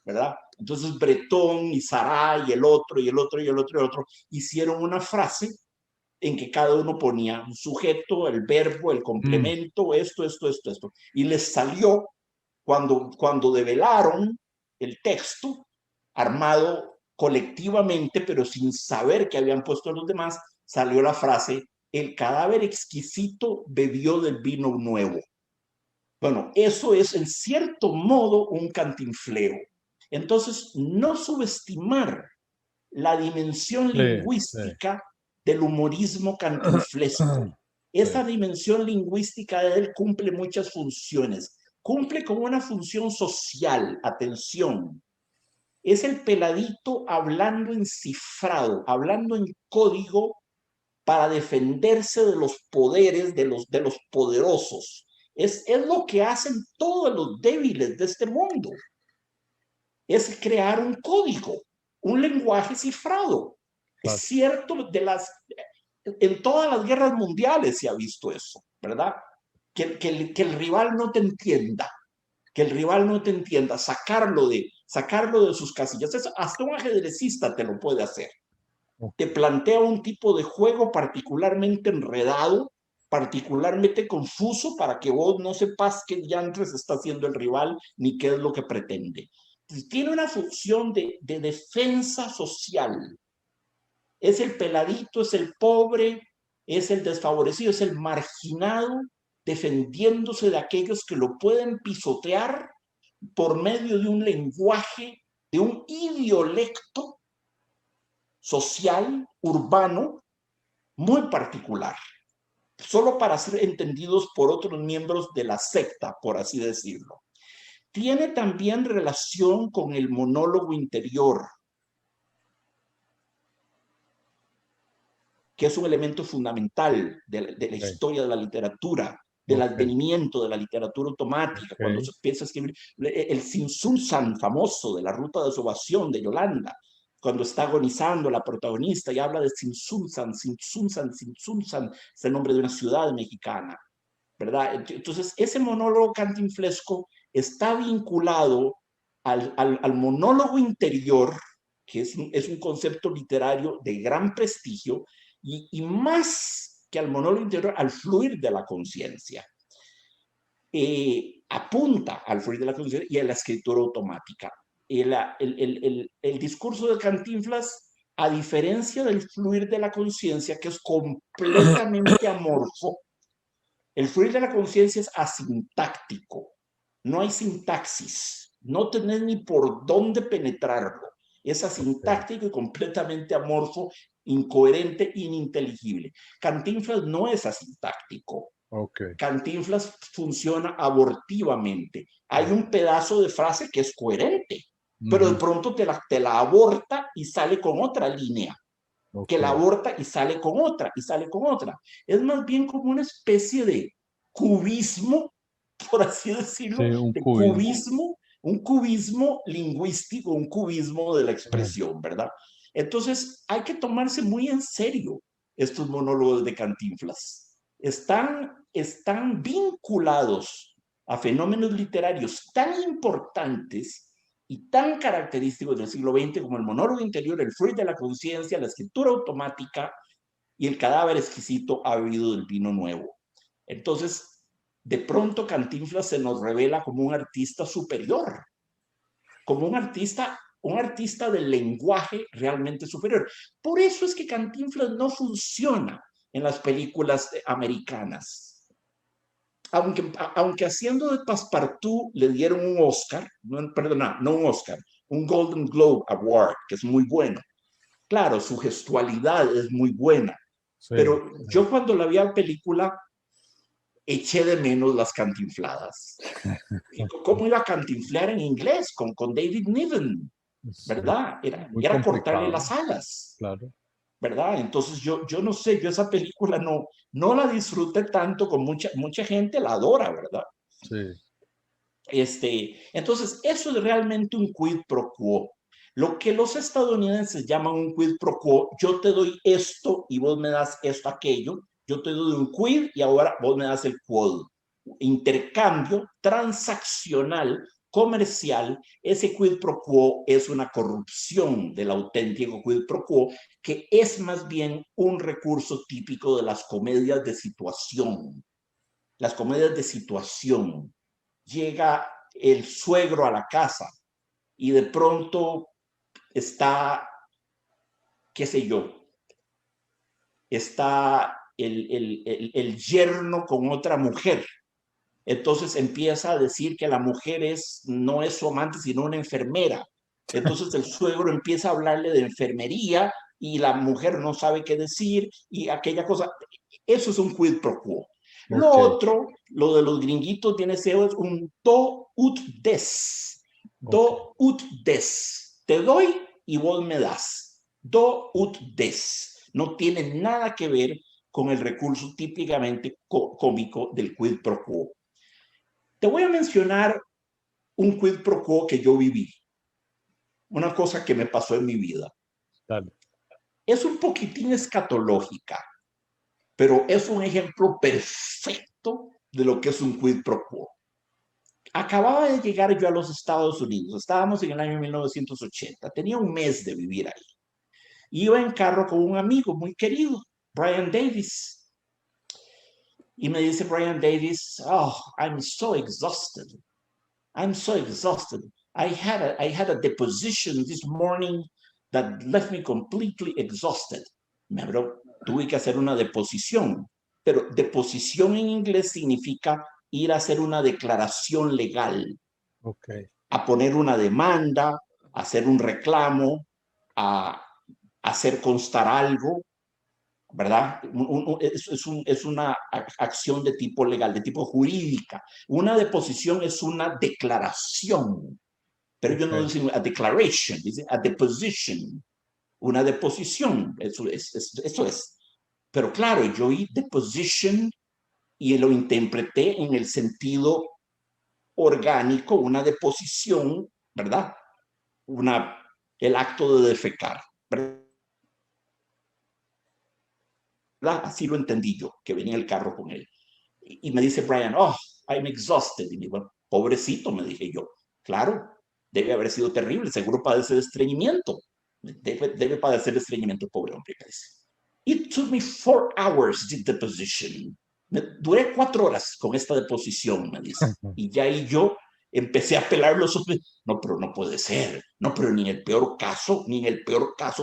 ¿verdad? Entonces Bretón y Sará y el otro y el otro y el otro y el otro hicieron una frase en que cada uno ponía un sujeto, el verbo, el complemento, esto. Y les salió cuando develaron el texto, armado colectivamente, pero sin saber que habían puesto los demás, salió la frase, el cadáver exquisito bebió del vino nuevo. Bueno, eso es en cierto modo un cantinfleo. Entonces, no subestimar la dimensión lingüística del humorismo cantinflesco. Esa dimensión lingüística de él cumple muchas funciones. Cumple con una función social, atención. Es el peladito hablando en cifrado, hablando en código para defenderse de los poderes de los poderosos. Es lo que hacen todos los débiles de este mundo. Es crear un código, un lenguaje cifrado. Es cierto, en todas las guerras mundiales se ha visto eso, ¿verdad? Que el rival no te entienda, sacarlo de sus casillas. Eso, hasta un ajedrecista te lo puede hacer. Te plantea un tipo de juego particularmente enredado, particularmente confuso, para que vos no sepas qué diantres está haciendo el rival ni qué es lo que pretende. Tiene una función de defensa social. Es el peladito, es el pobre, es el desfavorecido, es el marginado, defendiéndose de aquellos que lo pueden pisotear por medio de un lenguaje, de un idiolecto social, urbano, muy particular, solo para ser entendidos por otros miembros de la secta, por así decirlo. Tiene también relación con el monólogo interior, que es un elemento fundamental de la historia de la literatura, del advenimiento de la literatura automática, cuando se empieza a escribir el Sinsunsan famoso de La Ruta de su Evasión de Yolanda, cuando está agonizando la protagonista y habla de Sinsunsan, es el nombre de una ciudad mexicana, ¿verdad? Entonces, ese monólogo cantinflesco está vinculado al monólogo interior, que es un concepto literario de gran prestigio, y más que al monólogo interior, al fluir de la conciencia. Apunta al fluir de la conciencia y a la escritura automática. El discurso de Cantinflas, a diferencia del fluir de la conciencia, que es completamente amorfo, el fluir de la conciencia es asintáctico. No hay sintaxis. No tenés ni por dónde penetrarlo. Es asintáctico y completamente amorfo, incoherente, ininteligible. Cantinflas no es asintáctico. Cantinflas funciona abortivamente. Hay un pedazo de frase que es coherente, pero de pronto te la aborta y sale con otra línea. Que la aborta y sale con otra, y sale con otra. Es más bien como una especie de cubismo, por así decirlo, de cubismo, un cubismo lingüístico, un cubismo de la expresión, ¿verdad? Entonces hay que tomarse muy en serio estos monólogos de Cantinflas. Están vinculados a fenómenos literarios tan importantes y tan característicos del siglo XX como el monólogo interior, el Freud de la conciencia, la escritura automática y el cadáver exquisito ha bebido del vino nuevo. Entonces, de pronto Cantinflas se nos revela como un artista superior, como un artista del lenguaje realmente superior. Por eso es que Cantinflas no funciona en las películas americanas. Aunque haciendo de Passepartout le dieron un Oscar, no un Oscar, un Golden Globe Award, que es muy bueno. Claro, su gestualidad es muy buena, sí, pero yo cuando la vi a la película eché de menos las cantinfladas. ¿Cómo iba a cantinflar en inglés con David Niven? ¿Verdad? Era cortarle las alas. Claro. ¿Verdad? Entonces yo no sé, yo esa película no la disfruté tanto, con mucha gente la adora, ¿verdad? Sí. Entonces, eso es realmente un quid pro quo. Lo que los estadounidenses llaman un quid pro quo, yo te doy esto y vos me das esto, aquello, yo te doy un quid y ahora vos me das el quod. Intercambio transaccional, comercial, ese quid pro quo es una corrupción del auténtico quid pro quo, que es más bien un recurso típico de las comedias de situación. Las comedias de situación. Llega el suegro a la casa y de pronto está, qué sé yo, está el yerno con otra mujer. Entonces empieza a decir que la mujer no es su amante, sino una enfermera. Entonces el suegro empieza a hablarle de enfermería y la mujer no sabe qué decir y aquella cosa. Eso es un quid pro quo. Okay. Lo otro, lo de los gringuitos, viene a ser un do ut des. Do ut des. Te doy y vos me das. Do ut des. No tiene nada que ver con el recurso típicamente cómico del quid pro quo. Te voy a mencionar un quid pro quo que yo viví. Una cosa que me pasó en mi vida. Dale. Es un poquitín escatológica, pero es un ejemplo perfecto de lo que es un quid pro quo. Acababa de llegar yo a los Estados Unidos. Estábamos en el año 1980. Tenía un mes de vivir ahí. Iba en carro con un amigo muy querido, Brian Davis. Y me dice Brian Davis, oh, I'm so exhausted. I'm so exhausted. I had a deposition this morning that left me completely exhausted. Tuve que hacer una deposición, pero deposición en inglés significa ir a hacer una declaración legal, a poner una demanda, a hacer un reclamo, a hacer constar algo, ¿verdad? Es una acción de tipo legal, de tipo jurídica. Una deposición es una declaración, pero yo no digo a declaration, dice a deposition, una deposición, eso es. Pero claro, yo oí deposition y lo interpreté en el sentido orgánico, una deposición, ¿verdad? El acto de defecar, ¿verdad? Así lo entendí yo, que venía el carro con él. Y me dice Brian, oh, I'm exhausted. Y me dijo, pobrecito, me dije yo. Claro, debe haber sido terrible, seguro padece de estreñimiento. Debe padecer de estreñimiento, pobre hombre, me dice. It took me 4 hours the deposition. Duré 4 horas con esta deposición, me dice. Y ya ahí yo empecé a pelar los ojos. No, pero no puede ser. No, pero ni en el peor caso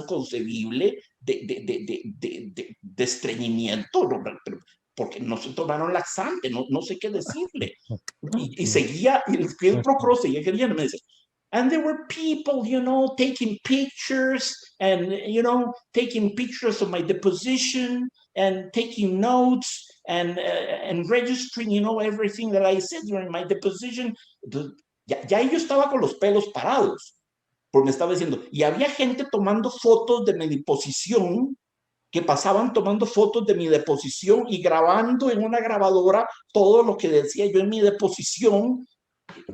concebible de estreñimiento, no, pero porque no se tomaron laxante, no sé qué decirle. Y seguía, y el quid pro quo seguía queriendo, me dice, and there were people, taking pictures and, taking pictures of my deposition and taking notes and registering, everything that I said during my deposition. Entonces, ya yo estaba con los pelos parados, porque me estaba diciendo, y había gente tomando fotos de mi deposición, que pasaban tomando fotos de mi deposición y grabando en una grabadora todo lo que decía yo en mi deposición.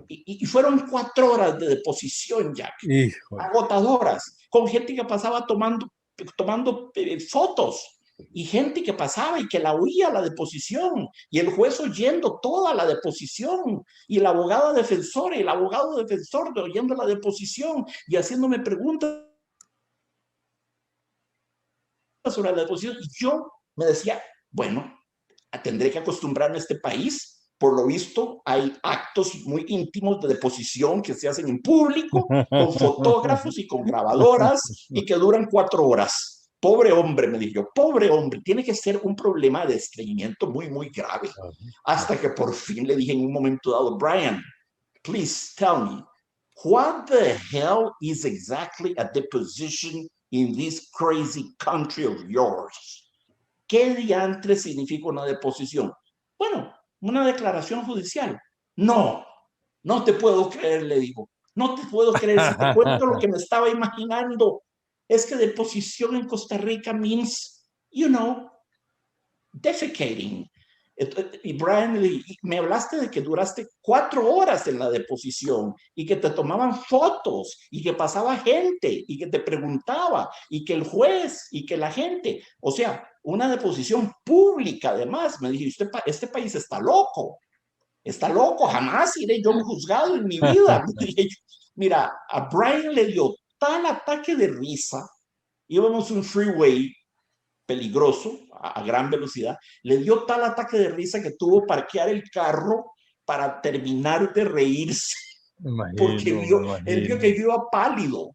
Y fueron 4 horas de deposición, Jack. Híjole. Agotadoras, con gente que pasaba tomando fotos. y gente que pasaba y que la oía la deposición, y el juez oyendo toda la deposición, y el abogado defensor, y el abogado defensor oyendo la deposición y haciéndome preguntas sobre la deposición. Y yo me decía, bueno, tendré que acostumbrarme a este país. Por lo visto, hay actos muy íntimos de deposición que se hacen en público, con fotógrafos y con grabadoras, y que duran 4 horas. Pobre hombre, me dijo yo, pobre hombre, tiene que ser un problema de estreñimiento muy, muy grave. Hasta que por fin le dije en un momento dado, Brian, please tell me, what the hell is exactly a deposition in this crazy country of yours? ¿Qué diantre significa una deposición? Bueno, una declaración judicial. No, no te puedo creer, le digo. No te puedo creer. Si te cuento lo que me estaba imaginando, es que deposición en Costa Rica means, you know, defecating. Y Brian, me hablaste de que duraste 4 horas en la deposición y que te tomaban fotos y que pasaba gente y que te preguntaba y que el juez y que la gente, o sea, una deposición pública además. Me dije, este país está loco, jamás iré yo a un juzgado en mi vida. Mira, a Brian le dio tal ataque de risa, íbamos un freeway peligroso, a gran velocidad, le dio tal ataque de risa que tuvo que parquear el carro para terminar de reírse, porque él vio que yo iba pálido.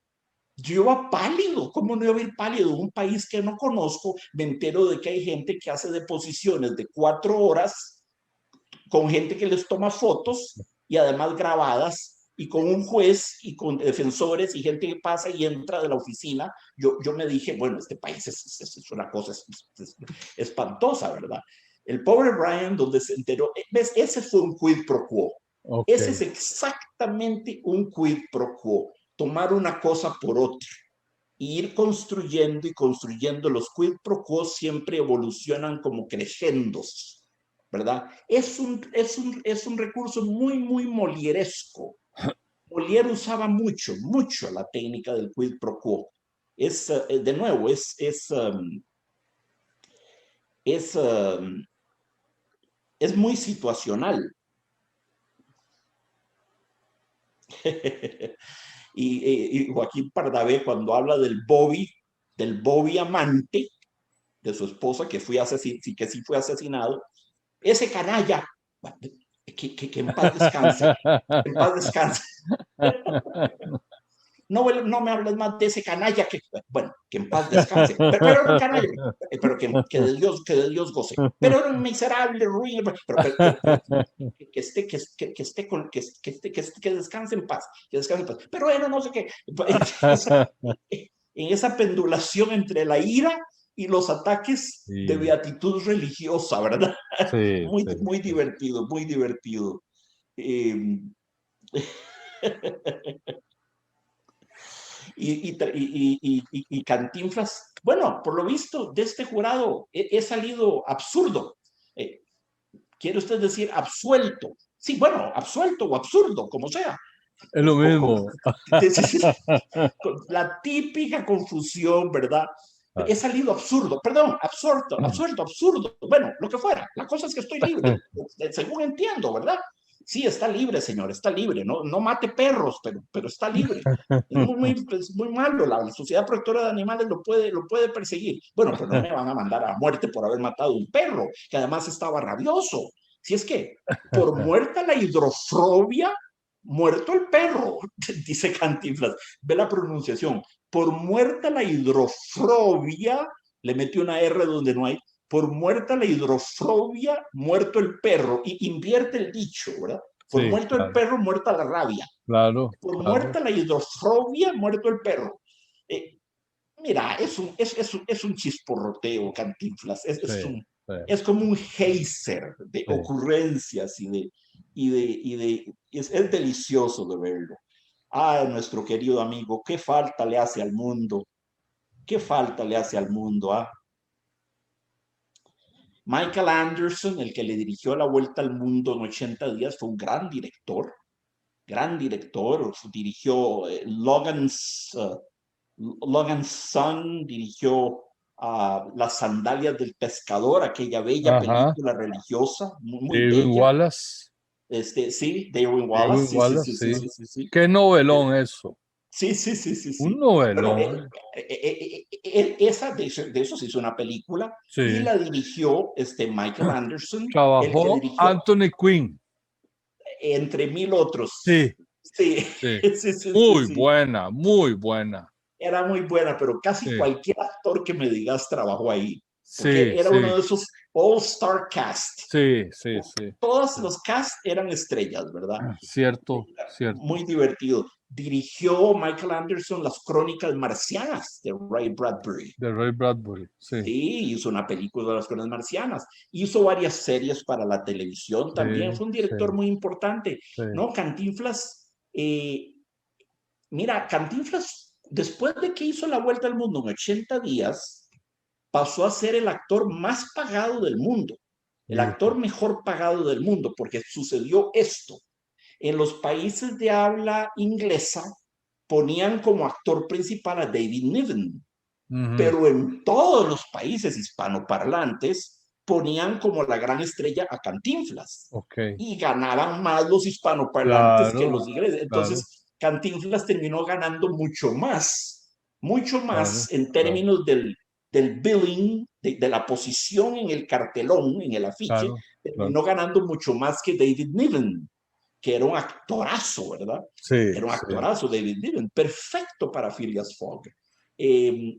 Yo iba pálido. ¿Cómo no iba a ir pálido? En un país que no conozco, me entero de que hay gente que hace deposiciones de 4 horas con gente que les toma fotos y además grabadas, y con un juez y con defensores y gente que pasa y entra de la oficina. Yo me dije, bueno, este país es una cosa espantosa, ¿verdad? El pobre Brian, donde se enteró, ¿ves? Ese fue un quid pro quo. Okay. Ese es exactamente un quid pro quo. Tomar una cosa por otra. Y ir construyendo y construyendo. Los quid pro quo siempre evolucionan como crescendos, ¿verdad? Es un recurso muy, muy molieresco. Molière usaba mucho la técnica del quid pro quo. De nuevo, es muy situacional. y Joaquín Pardavé, cuando habla del Bobby amante de su esposa, que sí fue asesinado, ese canalla, que en paz descanse, en paz descanse. No me hables más de ese canalla, que en paz descanse, pero era un canalla, pero que de Dios goce, pero era un miserable, ruin, que descanse en paz, pero era no sé qué. En esa pendulación entre la ira y los ataques de beatitud religiosa, ¿verdad? Sí, muy divertido, muy divertido. Y Cantinflas, bueno, por lo visto de este jurado he salido absurdo. ¿Quiere usted decir absuelto? Sí, bueno, absuelto o absurdo, como sea. Es lo mismo. La típica confusión, ¿verdad? He salido absurdo, perdón, absurdo. Bueno, lo que fuera. La cosa es que estoy libre, según entiendo, ¿verdad? Sí, está libre, señor, está libre. No mate perros, pero está libre. Es muy malo. La Sociedad Protectora de Animales lo puede perseguir. Bueno, pero no me van a mandar a muerte por haber matado un perro, que además estaba rabioso. Si es que por muerta la hidrofobia, muerto el perro, dice Cantinflas. Ve la pronunciación. Por muerta la hidrofobia, le metió una R donde no hay. Por muerta la hidrofobia, muerto el perro. Y invierte el dicho, ¿verdad? Por muerto el perro, muerta la rabia. Claro. Por muerta la hidrofobia, muerto el perro. Mira, es un chisporroteo, Cantinflas. Es como un geyser de ocurrencias es delicioso de verlo. Nuestro querido amigo, qué falta le hace al mundo. Qué falta le hace al mundo, Michael Anderson, el que le dirigió La Vuelta al Mundo en 80 días, fue un gran director. Dirigió Logan's Son, dirigió Las sandalias del pescador, aquella bella Ajá. película religiosa, muy Irving bella. Wallace. Sí, de Irving Wallace, Irving sí, sí, Wallace, sí, sí, sí. sí, sí, sí. Qué novelón eso. Sí, sí, sí, sí, Un sí. Bueno, novelón. esa de eso se hizo una película y Sí. la dirigió Michael Anderson, el que Trabajó dirigió Anthony Quinn. entre mil otros. Sí, Sí, sí. sí, sí, sí, Muy sí. buena, muy buena. Era muy buena, pero casi Sí, cualquier actor que me digas trabajó ahí, porque sí, era uno sí, de esos all-star cast. sí, sí, sí. Todos los cast eran estrellas, ¿verdad? Cierto, cierto. Muy divertido. Dirigió Michael Anderson las Crónicas Marcianas de Ray Bradbury. De Ray Bradbury, sí, Sí, hizo una película de las Crónicas Marcianas. Hizo varias series para la televisión sí, también. Fue un sí, director muy importante, sí. ¿no? Cantinflas, mira, Cantinflas, después de que hizo la vuelta al mundo en 80 días, pasó a ser el actor más pagado del mundo, el Hijo, actor mejor pagado del mundo, porque sucedió esto. En los países de habla inglesa ponían como actor principal a David Niven, ujú, pero en todos los países hispanoparlantes ponían como la gran estrella a Cantinflas ok, y ganaban más los hispanoparlantes que claro, los ingleses. claro, Entonces, Cantinflas terminó ganando mucho claro, más en claro, términos del billing, de la posición en el cartelón, en el afiche, claro, claro. terminó ganando mucho más que David Niven, que era un actorazo, ¿verdad? Sí, Era un sí. actorazo, David Niven, perfecto para Phileas Fogg. Eh,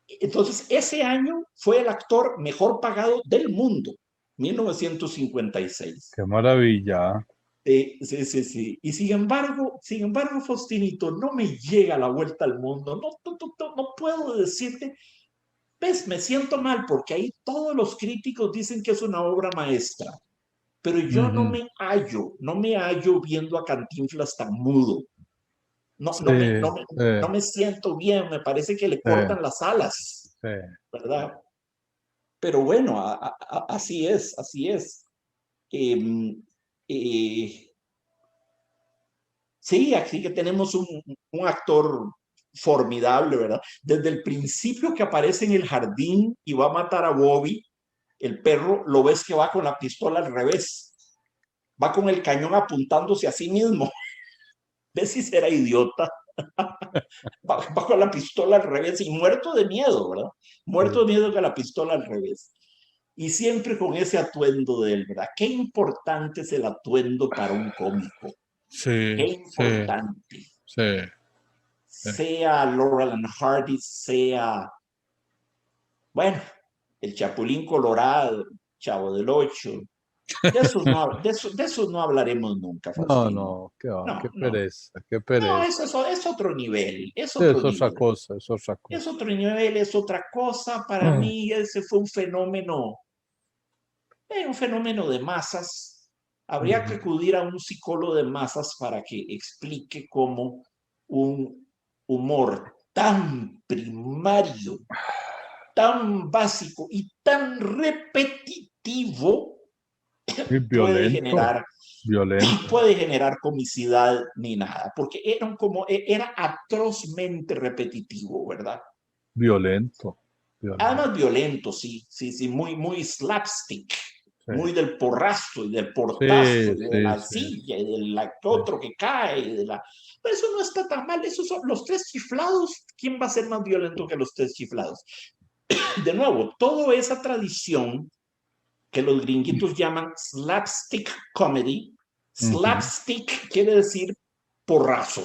entonces, ese año fue el actor mejor pagado del mundo, 1956. Qué maravilla. Sí, sí, sí. Y sin embargo, Faustinito, no me llega la vuelta al mundo. No puedo decirte, ves, me siento mal porque ahí todos los críticos dicen que es una obra maestra, pero yo Ujú, no me hallo viendo a Cantinflas tan mudo. No, sí, no me siento bien, me parece que le sí, cortan las alas, sí. ¿verdad? Pero bueno, así es, así es. Eh, eh, sí, aquí que tenemos un actor formidable, ¿verdad? Desde el principio que aparece en el jardín y va a matar a Bobby, el perro, lo ves que va con la pistola al revés, va con el cañón apuntándose a sí mismo. ¿Ves si será idiota? Va con la pistola al revés y muerto de miedo, ¿verdad? Muerto de Sí, miedo con la pistola al revés. Y siempre con ese atuendo de él, ¿verdad? Qué importante es el atuendo para un cómico. Qué sí, sí, importante. sí, sí. Sea Laurel and Hardy, sea, bueno, el Chapulín Colorado, Chavo del Ocho. De esos no hablaremos nunca, No, Faustino. no, qué va, qué No, no. pereza, qué No, pereza. eso es otro nivel, es Sí, otro es otra nivel. cosa, es otra Es cosa. otro nivel, es otra cosa. Para mí ese fue un fenómeno de masas. Habría que Ujú. acudir a un psicólogo de masas para que explique cómo un humor tan primario, tan básico y tan repetitivo Y puede violento, violento, puede generar comicidad ni nada, porque era atrozmente repetitivo, ¿verdad? violento, violento. Además violento, sí, sí, sí, muy slapstick, Sí, muy del porrazo y del portazo sí, y de sí, la sí, silla y del sí. otro que cae. Pero eso no está tan mal, esos son los tres chiflados. ¿Quién va a ser más violento que los tres chiflados? De nuevo, toda esa tradición que los gringuitos llaman slapstick comedy. Ujú, Slapstick quiere decir porrazo,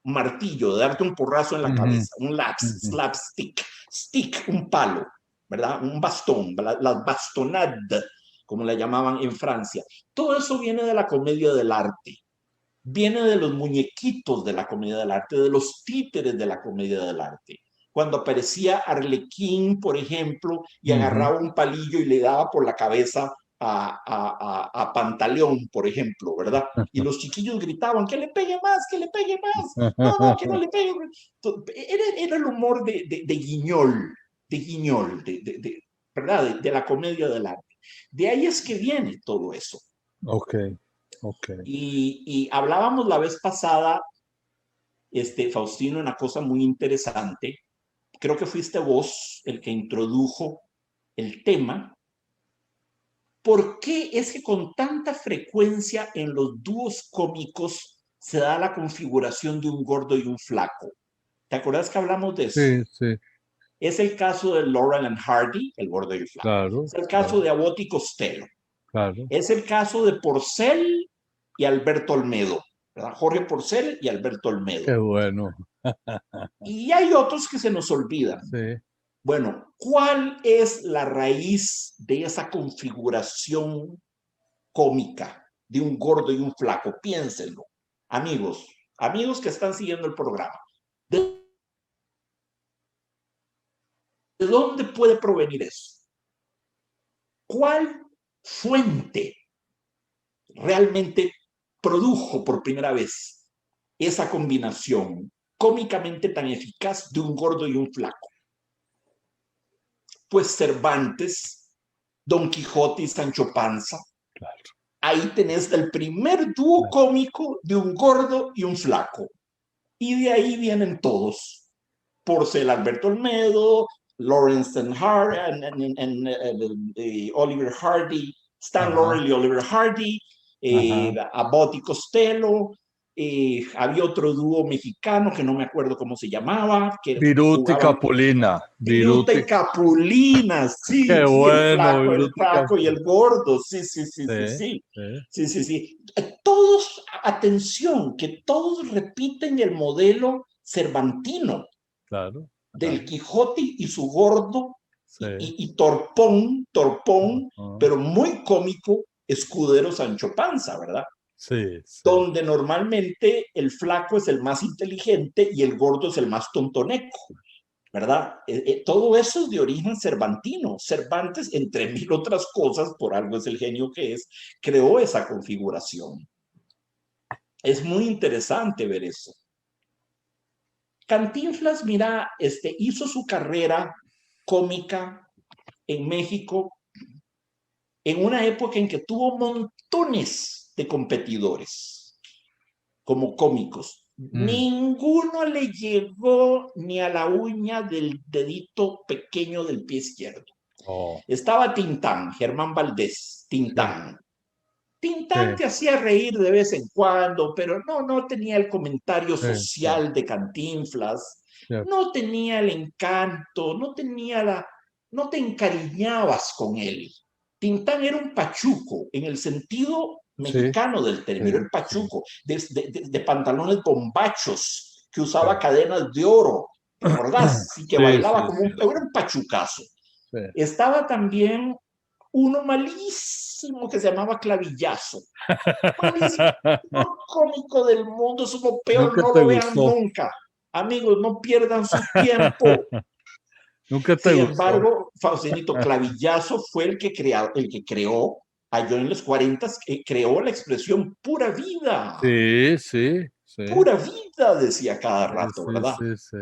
martillo, de darte un porrazo en la ujú, cabeza, un ujú. slapstick, stick, un palo, ¿verdad? Un bastón, la bastonade, como la llamaban en Francia. Todo eso viene de la comedia del arte, viene de los muñequitos de la comedia del arte, de los títeres de la comedia del arte. Cuando aparecía Arlequín, por ejemplo, y Ujú. agarraba un palillo y le daba por la cabeza a Pantaleón, por ejemplo, ¿verdad? Y los chiquillos gritaban, que le pegue más, que le pegue más. No, no, que no le pegue. Era el humor de Guiñol, ¿verdad? De la comedia del arte. De ahí es que viene todo eso. Ok, ok. Y hablábamos la vez pasada, Faustino, una cosa muy interesante, creo que fuiste vos el que introdujo el tema. ¿Por qué es que con tanta frecuencia en los dúos cómicos se da la configuración de un gordo y un flaco? ¿Te acuerdas que hablamos de eso? Sí, sí, Es el caso de Laurel and Hardy, el gordo y el flaco. claro, Es el caso de Abbott y Costello. claro. Es el caso de Porcel y Alberto Olmedo, ¿verdad? Jorge Porcel y Alberto Olmedo. Qué bueno. Y hay otros que se nos olvidan. Sí. Bueno, ¿cuál es la raíz de esa configuración cómica de un gordo y un flaco? Piénsenlo, amigos que están siguiendo el programa. ¿De dónde puede provenir eso? ¿Cuál fuente realmente produjo por primera vez esa combinación cómicamente tan eficaz de un gordo y un flaco? Pues Cervantes, Don Quijote y Sancho Panza. Claro. Ahí tenés el primer dúo cómico de un gordo y un flaco. Y de ahí vienen todos. Porcel, Alberto Olmedo, Lawrence and Oliver Hardy, Stan Laurel y Oliver Hardy, Abbott y Costello. Había otro dúo mexicano que no me acuerdo cómo se llamaba. Viruta y Capulina. Viruta y Capulina, sí. Qué sí, bueno. El flaco y el gordo, sí. Todos, atención, que todos repiten el modelo cervantino. Claro. Del Quijote y su gordo sí. y torpón, pero muy cómico, escudero Sancho Panza, ¿verdad? Sí, sí. Donde normalmente el flaco es el más inteligente y el gordo es el más tontoneco, ¿verdad? Todo eso es de origen cervantino. Cervantes, entre mil otras cosas, por algo es el genio que es, creó esa configuración. Es muy interesante ver eso. Cantinflas, mira, hizo su carrera cómica en México en una época en que tuvo montones de competidores como cómicos. Ninguno le llegó ni a la uña del dedito pequeño del pie izquierdo. Estaba Tintán, Germán Valdés, Tintán. Tintán te hacía reír de vez en cuando, pero no tenía el comentario social de Cantinflas, no tenía el encanto, no te encariñabas con él. Tintán era un pachuco, en el sentido mexicano del término, el pachuco, de pantalones bombachos, que usaba cadenas de oro, ¿te acordás? Y que bailaba como era un pachucazo. Estaba también uno malísimo que se llamaba Clavillazo. Malísimo, lo cómico del mundo, es uno peor, no lo vean nunca. Amigos, no pierdan su tiempo. Nunca te Sin gustó. embargo, Faustinito, Clavillazo fue el que creó, allá en los 40, creó la expresión pura vida. Sí. Pura vida, decía cada rato, ¿verdad? Sí.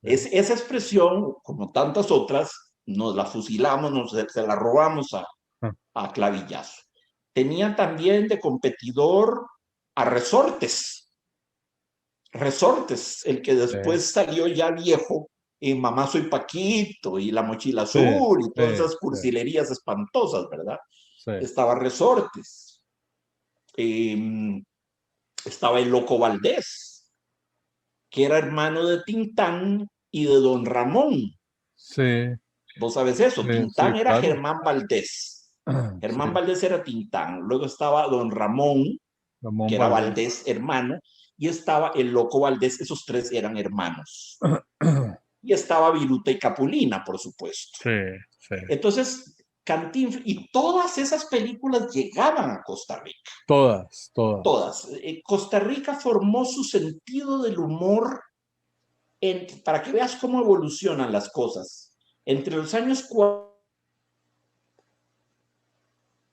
Esa expresión, como tantas otras, nos la fusilamos, se la robamos a Clavillazo. Tenía también de competidor a Resortes. Resortes, el que después salió ya viejo en Mamá Soy Paquito y La Mochila Azul y todas esas cursilerías espantosas, ¿verdad? Estaba Resortes. Estaba el Loco Valdés, que era hermano de Tintán y de Don Ramón. Sí. ¿Vos sabés eso? Tintán era Germán Valdés. Germán Valdés era Tintán. Luego estaba Don Ramón, que era Valdés, hermano, y estaba el Loco Valdés. Esos tres eran hermanos. Y estaba Viruta y Capulina, por supuesto. Sí. Entonces, Cantinflas, y todas esas películas llegaban a Costa Rica. Todas. Costa Rica formó su sentido del humor, para que veas cómo evolucionan las cosas. Entre los años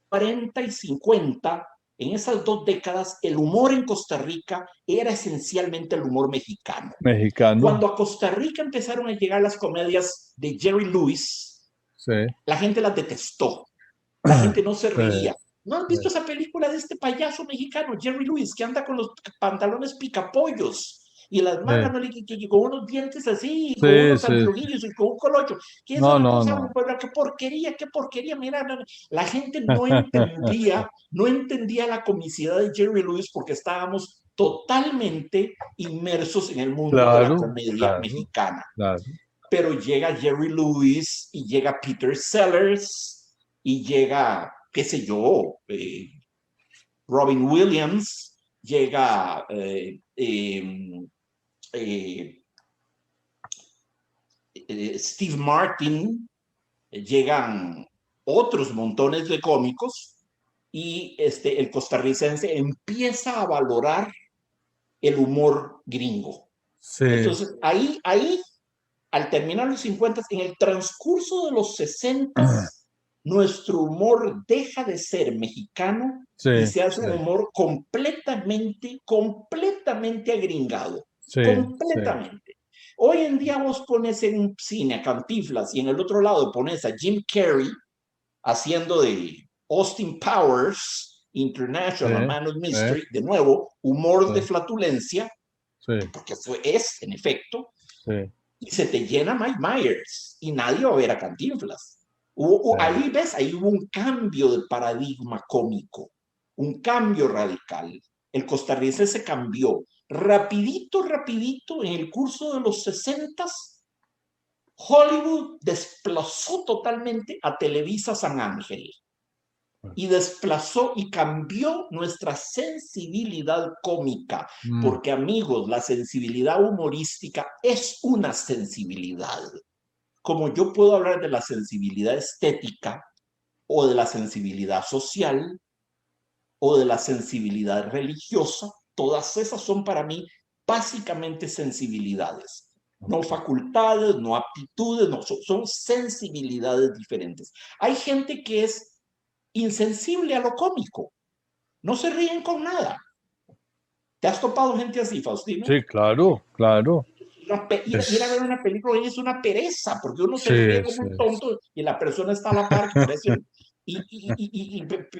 40 y 50, en esas 2 décadas, el humor en Costa Rica era esencialmente el humor mexicano. Cuando a Costa Rica empezaron a llegar las comedias de Jerry Lewis, la gente las detestó. La gente no se reía. ¿No han visto esa película de este payaso mexicano, Jerry Lewis, que anda con los pantalones picapollos y las mangas, ¿no? Y con unos dientes así, y con Sí, unos sí. anteojillos, y con un colocho. ¿Qué es No, una no, cosa? no. Bueno, qué porquería, mira, la gente no entendía, no entendía la comicidad de Jerry Lewis porque estábamos totalmente inmersos en el mundo de la Claro, comedia claro, mexicana. claro. Pero llega Jerry Lewis y llega Peter Sellers y llega, qué sé yo, Robin Williams, llega Steve Martin, llegan otros montones de cómicos y el costarricense empieza a valorar el humor gringo. Sí, Entonces, ahí, al terminar los 50, en el transcurso de los 60, nuestro humor deja de ser mexicano sí, y se hace sí, un humor completamente agringado. sí, sí, Completamente. Hoy en día vos pones en un cine a Cantinflas y en el otro lado pones a Jim Carrey haciendo de Austin Powers International, a Man of sí, Mystery, de nuevo, humor de sí, flatulencia, sí, porque eso es, en efecto, sí, y se te llena Mike Myers y nadie va a ver a Cantinflas. sí. Ahí ves, ahí hubo un cambio de paradigma cómico, un cambio radical. El costarricense se cambió rapidito en el curso de los 60. Hollywood desplazó totalmente a Televisa San Ángel y desplazó y cambió nuestra sensibilidad cómica, Mm, porque amigos, la sensibilidad humorística es una sensibilidad. Como yo puedo hablar de la sensibilidad estética o de la sensibilidad social o de la sensibilidad religiosa, todas esas son para mí básicamente sensibilidades. No facultades, no aptitudes, no, son sensibilidades diferentes. Hay gente que es insensible a lo cómico, no se ríen con nada. ¿Te has topado gente así, Faustino? sí, claro, claro. Ir a ver Es, una película es una pereza, porque uno se sí, ríe como sí, un tonto y la persona está a la par que parece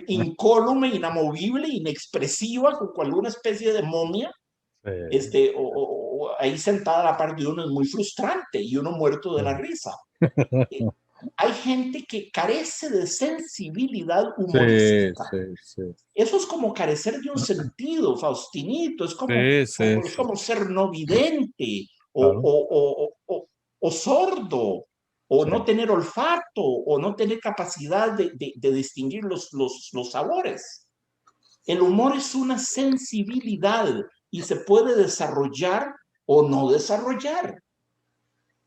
incólume, inamovible, inexpresiva, con alguna especie de momia, ahí sentada a la par de uno es muy frustrante y uno muerto de la risa. Hay gente que carece de sensibilidad sí, humorística. sí, sí, Eso es como carecer de un sentido, Faustinito, sí, sí, es sí, como ser no vidente claro, o sordo, o sí, no tener olfato, o no tener capacidad de distinguir los sabores. El humor es una sensibilidad y se puede desarrollar o no desarrollar.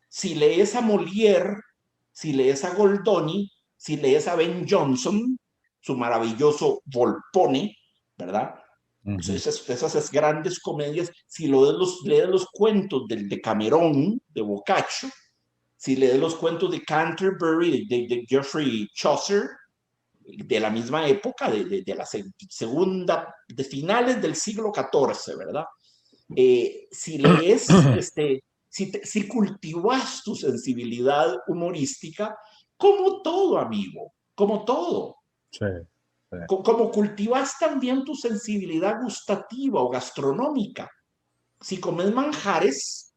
Si lees a Molière, si lees a Goldoni, si lees a Ben Jonson, su maravilloso Volpone, ¿verdad? ujú, Esas grandes comedias, si lees los cuentos del Decamerón, de Boccaccio, si lees los cuentos de Canterbury, de Geoffrey Chaucer, de la misma época, de la segunda, de finales del siglo XIV, ¿verdad? Si lees, si cultivas tu sensibilidad humorística, como todo, amigo, como todo. sí, sí, Como cultivas también tu sensibilidad gustativa o gastronómica. Si comes manjares,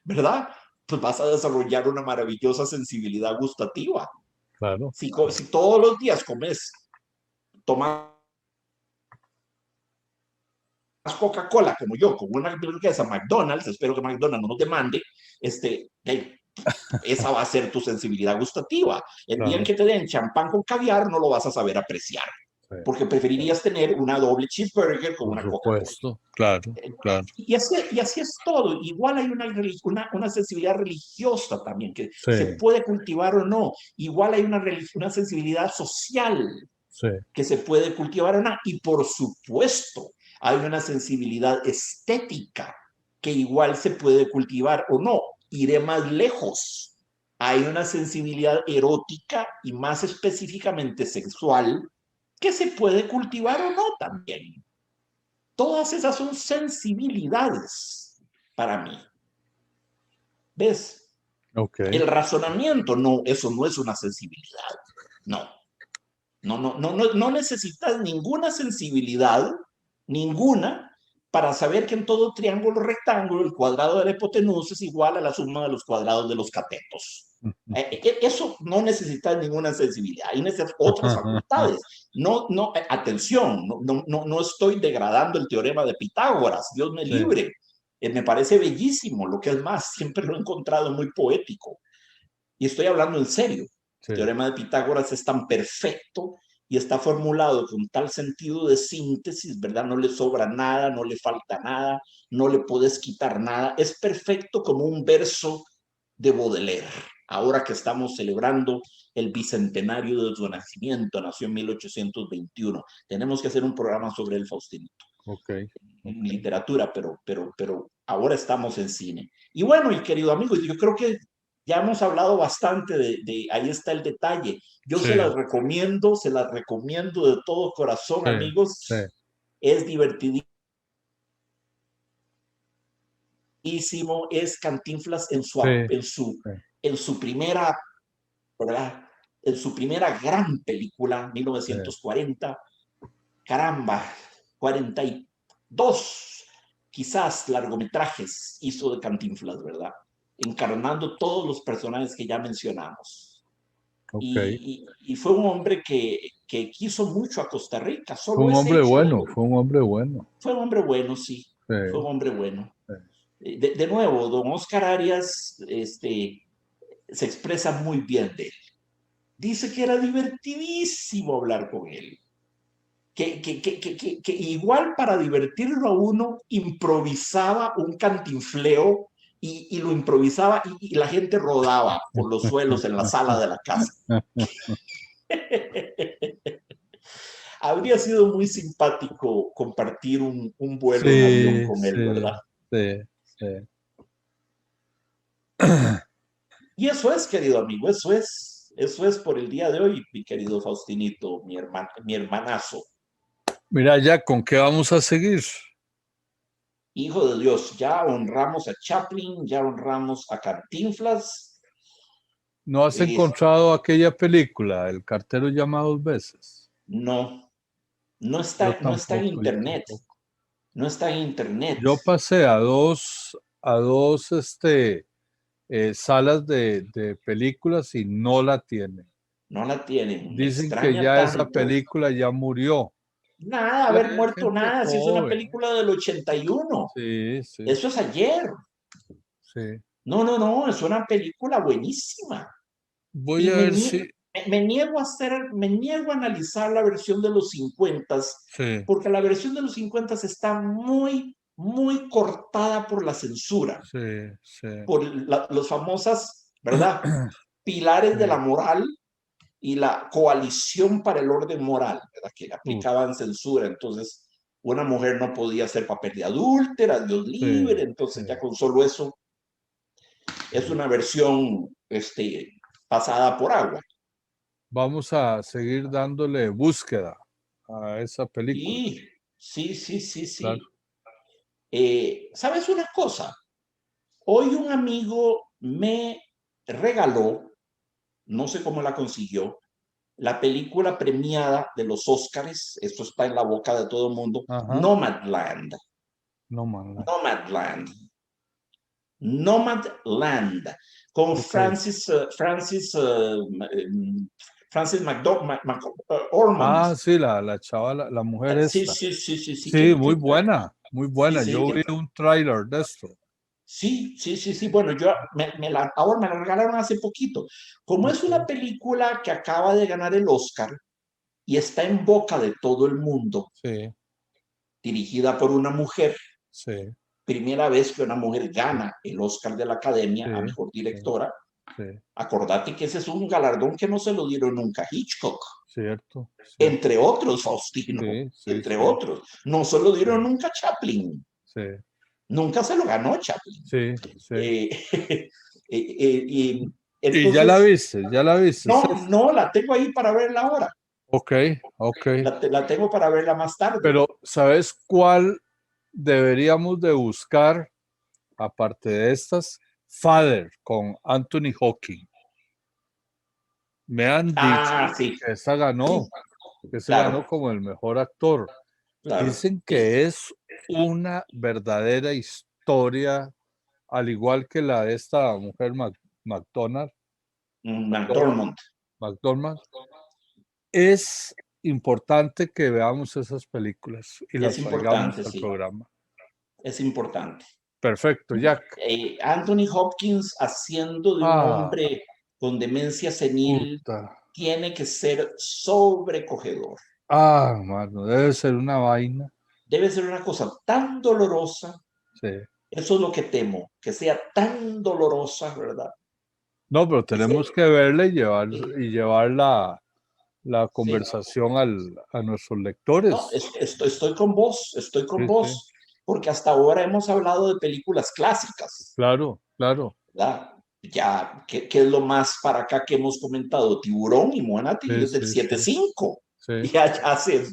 ¿verdad? Pues vas a desarrollar una maravillosa sensibilidad gustativa. claro, Si todos los días tomas Coca-Cola como yo, con una hamburguesa McDonald's, espero que McDonald's no nos demande, esa va a ser tu sensibilidad gustativa. El día en claro, que te den champán con caviar, no lo vas a saber apreciar, sí, porque preferirías tener una doble cheeseburger con por una Coca-Cola. supuesto, claro, claro, Y así es todo. Igual hay una sensibilidad religiosa también, que sí, se puede cultivar o no. Igual hay una sensibilidad social sí, que se puede cultivar o no. Y por supuesto, hay una sensibilidad estética que igual se puede cultivar o no. Iré más lejos. Hay una sensibilidad erótica y más específicamente sexual que se puede cultivar o no también. Todas esas son sensibilidades para mí. ¿Ves? ok, El razonamiento, no, eso no es una sensibilidad. No. No necesitas ninguna sensibilidad, ninguna, para saber que en todo triángulo rectángulo el cuadrado de la hipotenusa es igual a la suma de los cuadrados de los catetos. Eso no necesita ninguna sensibilidad, hay necesitas otras facultades. Atención, no estoy degradando el teorema de Pitágoras, Dios me libre. Me parece bellísimo, lo que es más, siempre lo he encontrado muy poético. Y estoy hablando en serio. El teorema de Pitágoras es tan perfecto y está formulado con tal sentido de síntesis, ¿verdad? No le sobra nada, no le falta nada, no le puedes quitar nada. Es perfecto como un verso de Baudelaire. Ahora que estamos celebrando el bicentenario de su nacimiento, nació en 1821. Tenemos que hacer un programa sobre el Faustinito. En literatura, pero ahora estamos en cine. Y bueno, y querido amigo, yo creo que ya hemos hablado bastante ahí está el detalle. Yo se las recomiendo de todo corazón, amigos. Es divertidísimo, es Cantinflas en su primera, ¿verdad? En su primera gran película, 1940. Caramba, 42 quizás largometrajes hizo de Cantinflas, ¿verdad? Encarnando todos los personajes que ya mencionamos. Y fue un hombre que quiso mucho a Costa Rica. Fue un hombre bueno, fue un hombre bueno. Fue un hombre bueno, sí. Fue un hombre bueno. De nuevo, don Oscar Arias se expresa muy bien de él. Dice que era divertidísimo hablar con él. Que igual para divertirlo a uno improvisaba un cantinfleo y lo improvisaba y la gente rodaba por los suelos en la sala de la casa. Habría sido muy simpático compartir un vuelo en avión con él, ¿verdad? Y eso es, querido amigo, eso es por el día de hoy, mi querido Faustinito, mi hermanazo. Mira, ya, ¿con qué vamos a seguir? Hijo de Dios, ya honramos a Chaplin, ya honramos a Cantinflas. ¿No has encontrado aquella película, El cartero llama 2 veces? No está en internet. No está en internet. Yo pasé a dos salas de películas y no la tienen. No la tienen. Dicen que ya esa película ya murió. Nada, haber muerto nada, si es una película del 81. Sí. Eso es ayer. Sí. No, es una película buenísima. Voy a ver si... Me niego a analizar la versión de los 50, porque la versión de los 50 está muy, muy cortada por la censura. Por los famosas, ¿verdad? Pilares de la moral y la coalición para el orden moral, ¿verdad? Que aplicaban censura. Entonces, una mujer no podía hacer papel de adúltera, Dios libre. Entonces, ya con solo eso, es una versión pasada por agua. Vamos a seguir dándole búsqueda a esa película. Sí. Claro. ¿Sabes una cosa? Hoy un amigo me regaló, no sé cómo la consiguió, la película premiada de los Óscares, esto está en la boca de todo el mundo, Nomadland. Con Francis McDormand. Sí, la chava, la mujer esta. Sí, muy buena. Yo vi un tráiler de esto. Sí. Bueno, ahora me la regalaron hace poquito. Como es una película que acaba de ganar el Oscar y está en boca de todo el mundo, dirigida por una mujer, primera vez que una mujer gana el Oscar de la Academia a Mejor Directora. Acordate que ese es un galardón que no se lo dieron nunca a Hitchcock. Cierto. Entre otros, Faustino. Entre otros. No se lo dieron nunca a Chaplin. Nunca se lo ganó Chaplin. Entonces, ¿y ya la viste? No, la tengo ahí para verla ahora. Ok. La tengo para verla más tarde. Pero, ¿sabes cuál deberíamos de buscar, aparte de estas? Father, con Anthony Hawking. Me han dicho que esa ganó, ganó como el mejor actor. claro. Dicen que es una verdadera historia, al igual que la de esta mujer McDonald, McDormand. McDormand. Es importante que veamos esas películas y las Es traigamos importante, al sí. programa. Es importante. Perfecto, Jack. Anthony Hopkins haciendo de un hombre con demencia senil Puta. tiene que ser sobrecogedor. Mano, debe ser una vaina. Debe ser una cosa tan dolorosa. Sí. Eso es lo que temo, que sea tan dolorosa, ¿verdad? No, pero tenemos que verla y llevar la Sí. conversación a nuestros lectores. No, estoy con vos, Sí, sí. porque hasta ahora hemos hablado de películas clásicas, Claro, claro. ¿verdad? Ya, ¿qué es lo más para acá que hemos comentado? Tiburón y Moana Sí, es del sí, 75, sí. ya hace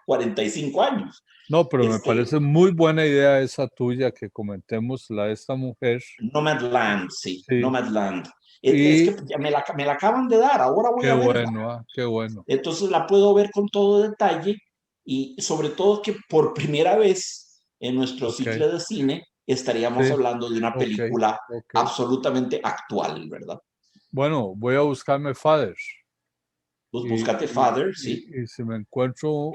45 años. No, pero me parece muy buena idea esa tuya que comentemos la de esta mujer. Nomadland, sí. Nomadland. Y Es que ya me la acaban de dar, ahora voy qué a verla. bueno, qué bueno. Entonces la puedo ver con todo detalle y sobre todo que por primera vez en nuestro ciclo de cine estaríamos hablando de una película absolutamente actual, ¿verdad? Bueno, voy a buscarme Father. Pues búscate Father, sí. Y si me encuentro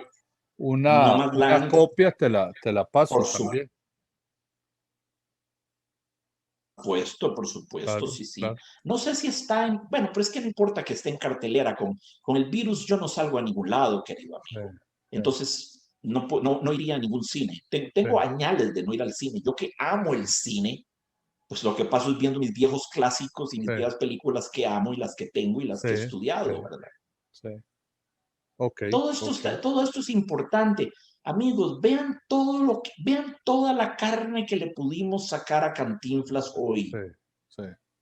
una copia, te la paso también. Por supuesto, Claro, sí. claro. No sé si está en, bueno, pero es que no importa que esté en cartelera, con el virus yo no salgo a ningún lado, querido amigo. Entonces, no iría a ningún cine. Tengo añales de no ir al cine. Yo que amo el cine, pues lo que paso es viendo mis viejos clásicos y mis viejas películas que amo y las que tengo y las que he estudiado, ¿verdad? Sí. Okay, todo esto es importante. Amigos, vean toda la carne que le pudimos sacar a Cantinflas hoy.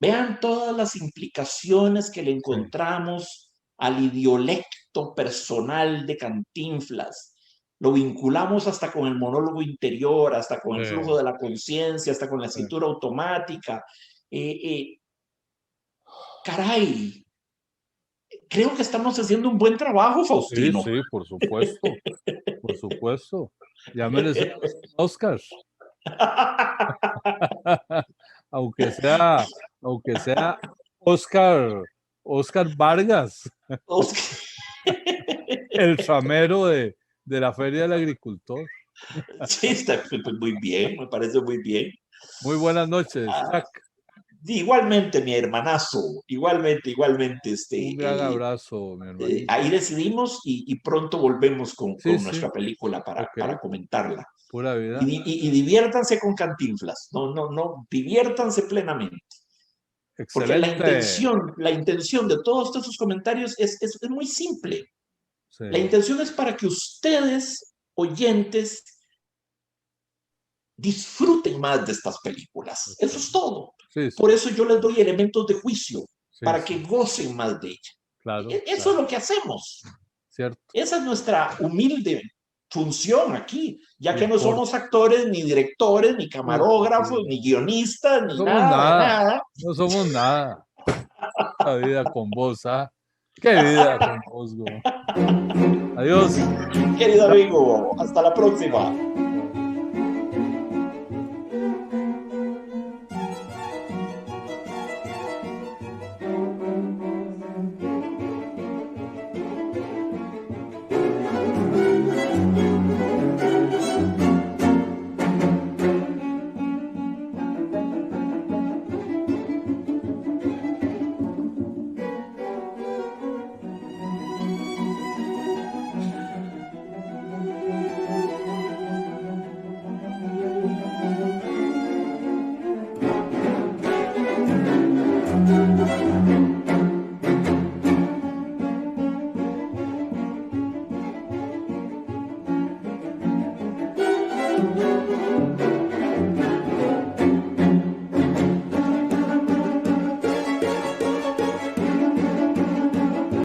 Vean todas las implicaciones que le encontramos al idiolecto personal de Cantinflas. Lo vinculamos hasta con el monólogo interior, hasta con el flujo de la conciencia, hasta con la escritura automática. Caray, creo que estamos haciendo un buen trabajo, Faustino. Sí, por supuesto. Por supuesto. Ya merecemos Oscars. aunque sea Oscar Vargas. El ramero de la Feria del Agricultor. Sí, está muy bien, me parece muy bien. Muy buenas noches, Jack. Igualmente, mi hermanazo, igualmente. Un gran abrazo, mi hermano. Ahí decidimos y pronto volvemos con nuestra película para comentarla. Pura vida. Y diviértanse con Cantinflas, no, diviértanse plenamente. Excelente. Porque la intención de todos estos comentarios es muy simple. Sí. La intención es para que ustedes, oyentes, disfruten más de estas películas. Eso es todo. Sí. Por eso yo les doy elementos de juicio, para que gocen más de ella. Claro, eso es lo que hacemos. Cierto. Esa es nuestra humilde función aquí, ya que no somos actores, ni directores, ni camarógrafos, ni guionistas, ni nada. No somos nada. La vida con vos, ¿ah? ¡Qué vida con vos, güey! Adiós. Querido amigo, hasta la próxima.